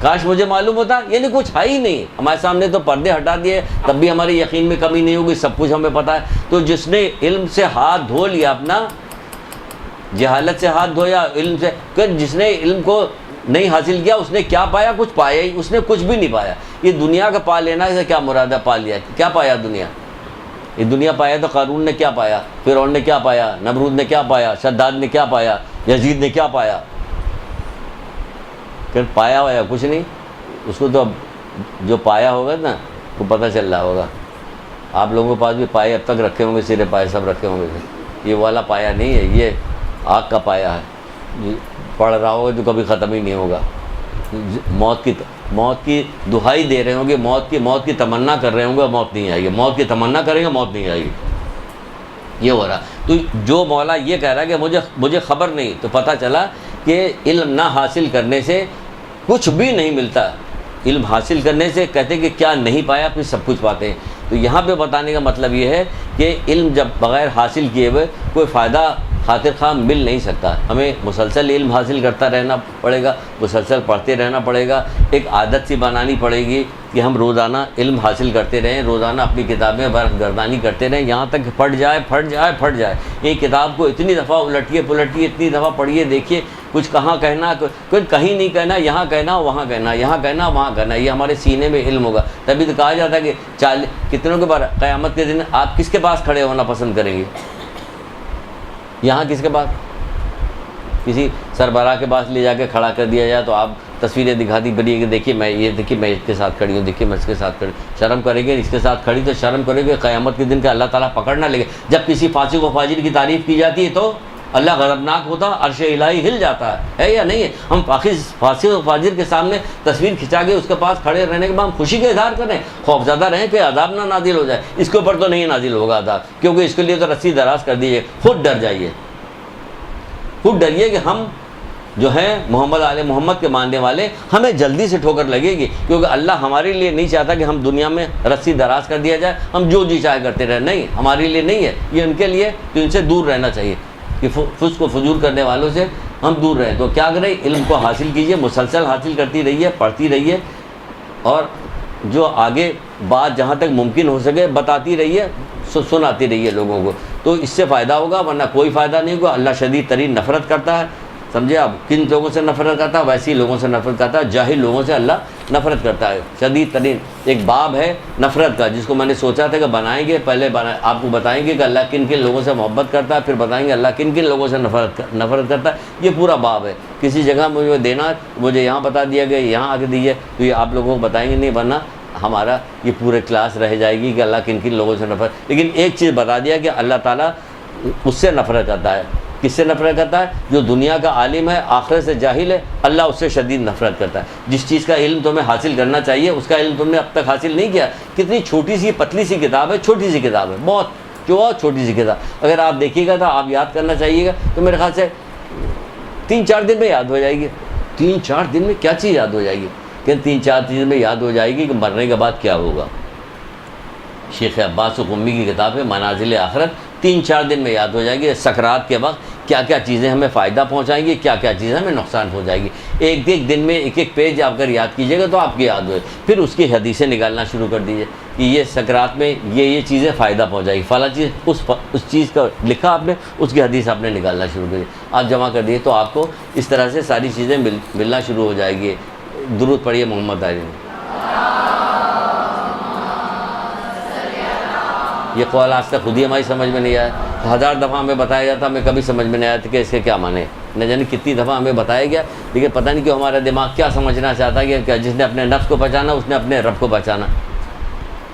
کاش مجھے معلوم ہوتا یعنی کچھ ہے ہی نہیں، ہمارے سامنے تو پردے ہٹا دیے تب بھی ہمارے یقین میں کمی نہیں ہوگی، سب کچھ ہمیں پتہ ہے۔ تو جس نے علم سے ہاتھ دھو لیا اپنا، جہالت سے ہاتھ دھویا علم سے، کہ جس نے علم کو نہیں حاصل کیا اس نے کیا پایا؟ کچھ پایا ہی، اس نے کچھ بھی نہیں پایا۔ یہ دنیا کا پا لینا سے کیا مراد ہے؟ پا لیا، کیا پایا دنیا؟ یہ دنیا پایا تو قارون نے کیا پایا، فرعون نے کیا پایا، نمرود نے کیا پایا، شداد نے کیا پایا، یزید نے کیا پایا؟ کہ پایا ہوا کچھ نہیں، اس کو تو اب جو پایا ہوگا نا وہ پتہ چل رہا ہوگا۔ آپ لوگوں کے پاس بھی پائے اب تک رکھے ہوں گے، سرے پائے سب رکھے ہوں گے، یہ والا پایا نہیں ہے، یہ آگ کا پایا ہے، پڑھ رہا ہوگا تو کبھی ختم ہی نہیں ہوگا۔ موت کی دہائی دے رہے ہوں گے، موت کی تمنا کر رہے ہوں گے، موت نہیں آئے گی، موت کی تمنا کریں گے موت نہیں آئے گی، یہ ہو رہا۔ تو جو مولا یہ کہہ رہا ہے کہ مجھے خبر نہیں، تو پتہ چلا کہ علم نہ حاصل کرنے سے کچھ بھی نہیں ملتا، علم حاصل کرنے سے کہتے کہ کیا نہیں پایا پھر سب کچھ پاتے ہیں۔ تو یہاں پہ بتانے کا مطلب یہ ہے کہ علم جب بغیر حاصل کیے ہوئے کوئی فائدہ خاطر خواہ مل نہیں سکتا، ہمیں مسلسل علم حاصل کرتا رہنا پڑے گا، مسلسل پڑھتے رہنا پڑے گا، ایک عادت سی بنانی پڑے گی کہ ہم روزانہ علم حاصل کرتے رہیں، روزانہ اپنی کتابیں برف گردانی کرتے رہیں، یہاں تک پھٹ جائے۔ ایک کتاب کو اتنی دفعہ الٹیے پلٹیے، اتنی دفعہ پڑھیے، دیکھیے کچھ کہاں کہنا، کچھ کہیں نہیں کہنا، یہاں کہنا وہاں کہنا، یہاں کہنا وہاں کہنا، یہ ہمارے سینے میں علم ہوگا۔ تبھی تو کہا جاتا ہے کہ کتنوں کے بعد قیامت کے دن آپ کس کے پاس کھڑے ہونا پسند کریں گے؟ یہاں کس کے پاس؟ کسی سربراہ کے پاس لے جا کے کھڑا کر دیا جائے تو آپ تصویریں دکھاتی پڑی کہ دیکھیے میں اس کے ساتھ کھڑی ہوں، دیکھیے میں اس کے ساتھ کھڑی، شرم کریں گے؟ اس کے ساتھ کھڑی تو شرم کریں گے قیامت کے دن کا اللہ تعالیٰ پکڑنا لے گا۔ جب کسی فاسق و فاجر کی تعریف کی جاتی ہے تو اللہ غضبناک ہوتا، عرش الہی ہل جاتا ہے یا نہیں ہے؟ ہم فاسق و فاجر کے سامنے تصویر کھنچا کے اس کے پاس کھڑے رہنے کے بعد ہم خوشی کا اظہار کریں، خوف زدہ رہیں کہ عذاب نہ نازل ہو جائے۔ اس کے اوپر تو نہیں نازل ہوگا عذاب، کیونکہ اس کے لیے تو رسی دراز کر دیجیے۔ خود ڈر جائیے، خود ڈریے کہ ہم جو ہیں محمد آل محمد کے ماننے والے، ہمیں جلدی سے ٹھوکر لگے گی، کیونکہ اللہ ہمارے لیے نہیں چاہتا کہ ہم دنیا میں رسی دراز کر دیا جائے، ہم جو جی چاہے کرتے رہیں، نہیں، ہمارے لیے نہیں ہے یہ، ان کے لیے، تو ان سے دور رہنا چاہیے کہ فسق و فجور کرنے والوں سے ہم دور رہیں۔ تو کیا کریں؟ علم کو حاصل کیجئے، مسلسل حاصل کرتی رہیے، پڑھتی رہیے، اور جو آگے بات جہاں تک ممکن ہو سکے بتاتی رہیے، سناتی رہیے لوگوں کو، تو اس سے فائدہ ہوگا، ورنہ کوئی فائدہ نہیں ہوگا۔ اللہ شدید ترین نفرت کرتا ہے، سمجھے آپ، کن لوگوں سے نفرت کرتا ہے؟ ویسے ہی لوگوں سے نفرت کرتا ہے، جاہل لوگوں سے اللہ نفرت کرتا ہے. شدید ترین ایک باب ہے نفرت کا، جس کو میں نے سوچا تھا کہ بنائیں گے. پہلے آپ کو بتائیں گے کہ اللہ کن کن لوگوں سے محبت کرتا ہے، پھر بتائیں گے اللہ کن کن لوگوں سے نفرت کرتا ہے. یہ پورا باب ہے. کسی جگہ مجھے دینا، مجھے یہاں بتا دیا گیا، یہاں آ کے دیجیے، تو یہ آپ لوگوں کو بتائیں گے نہیں، ورنہ ہمارا یہ پورے کلاس رہ جائے گی کہ اللہ کن کن لوگوں سے نفرت. لیکن ایک چیز بتا دیا کہ اللہ تعالیٰ اس سے نفرت کرتا ہے. کس سے نفرت کرتا ہے؟ جو دنیا کا عالم ہے، آخرت سے جاہل ہے، اللہ اس سے شدید نفرت کرتا ہے. جس چیز کا علم تمہیں حاصل کرنا چاہیے اس کا علم تم نے اب تک حاصل نہیں کیا. کتنی چھوٹی سی پتلی سی کتاب ہے، چھوٹی سی کتاب ہے، بہت چھوٹی سی کتاب. اگر آپ دیکھیے گا تو آپ یاد کرنا چاہیے گا تو میرے خیال سے 3-4 دن میں یاد ہو جائے گی. 3-4 دن میں کیا چیز یاد ہو جائے گی؟ کہ 3-4 چیزوں میں یاد ہو جائے گی کہ مرنے کے بعد کیا ہوگا. شیخ عباس قمی کی کتاب ہے منازل آخرت. 3-4 دن میں یاد ہو جائے گی. سکرات کے وقت کیا کیا چیزیں ہمیں فائدہ پہنچائیں گی، کیا کیا چیزیں ہمیں نقصان پہنچائیں گی. ایک دن میں ایک پیج آپ اگر یاد کیجیے گا تو آپ کی یاد ہوئے. پھر اس کی حدیثیں نکالنا شروع کر دیجیے کہ یہ سکرات میں یہ چیزیں فائدہ پہنچائے گی. فلاں چیز اس چیز کا لکھا آپ نے، اس کی حدیث آپ نے نکالنا شروع کر دی. آپ جمع کر دیے تو آپ کو اس طرح سے ساری چیزیں ملنا شروع ہو جائے گی. درود پڑھیے محمد علی. یہ قول آج تک خود ہی ہماری سمجھ میں نہیں آیا. 1000 دفعہ ہمیں بتایا جاتا، ہمیں کبھی سمجھ میں نہیں آیا تھا کہ اس کے کیا معنی. نہ جانے کتنی دفعہ ہمیں بتایا گیا، لیکن پتہ نہیں کہ ہمارا دماغ کیا سمجھنا چاہتا ہے کہ جس نے اپنے نفس کو پہچانا اس نے اپنے رب کو پہچانا.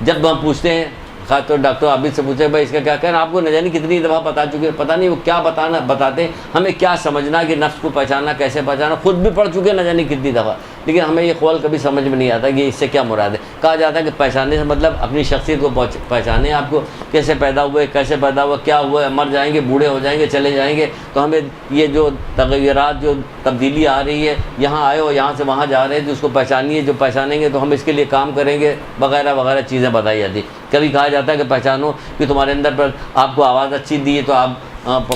جب ہم پوچھتے ہیں، خاص طور ڈاکٹر عابد سے پوچھے بھائی اس کا کیا کہنا، آپ کو نہ جانے کتنی دفعہ بتا چکے، پتہ نہیں وہ کیا بتاتے ہیں. ہمیں کیا سمجھنا کہ نفس کو پہچانا کیسے پہچانا، خود بھی پڑھ چکے نہ جانے کتنی دفعہ، لیکن ہمیں یہ قول کبھی سمجھ میں نہیں آتا کہ اس سے کیا مراد ہے. کہا جاتا ہے کہ پہچاننے سے مطلب اپنی شخصیت کو پہچانے، آپ کو کیسے پیدا ہوئے، کیا ہوا ہے، مر جائیں گے، بوڑھے ہو جائیں گے، چلے جائیں گے، تو ہمیں یہ جو تغیرات، جو تبدیلی آ رہی ہے، یہاں آئے ہو یہاں سے وہاں جا رہے ہیں، تو اس کو پہچانیے. جو پہچانیں گے تو ہم اس کے لیے کام کریں گے وغیرہ وغیرہ چیزیں بتائی جاتی. کبھی کہا جاتا ہے کہ پہچانو کہ تمہارے اندر پر آپ کو آواز اچھی دی ہے تو آپ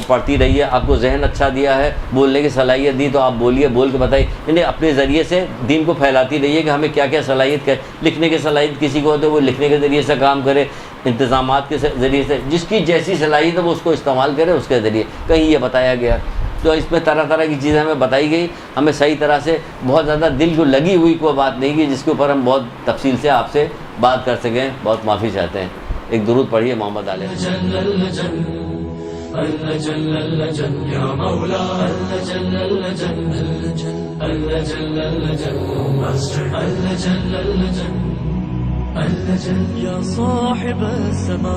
پڑھتی رہیے، آپ کو ذہن اچھا دیا ہے، بولنے کی صلاحیت دی تو آپ بولیے، بول کے بتائیے. یعنی اپنے ذریعے سے دین کو پھیلاتی رہیے کہ ہمیں کیا کیا صلاحیت ہے. لکھنے کی صلاحیت کسی کو ہو تو وہ لکھنے کے ذریعے سے کام کرے، انتظامات کے ذریعے سے، جس کی جیسی صلاحیت ہے وہ اس کو استعمال کرے اس کے ذریعے. کہیں یہ بتایا گیا تو اس میں طرح طرح کی چیزیں ہمیں بتائی گئی. ہمیں صحیح طرح سے بہت زیادہ دل کو لگی ہوئی کوئی بات نہیں کی جس کے اوپر ہم بہت تفصیل سے آپ سے بات کر سکیں. بہت معافی چاہتے ہیں. ایک درود پڑھیے محمد علیہ. يا صاحب السماء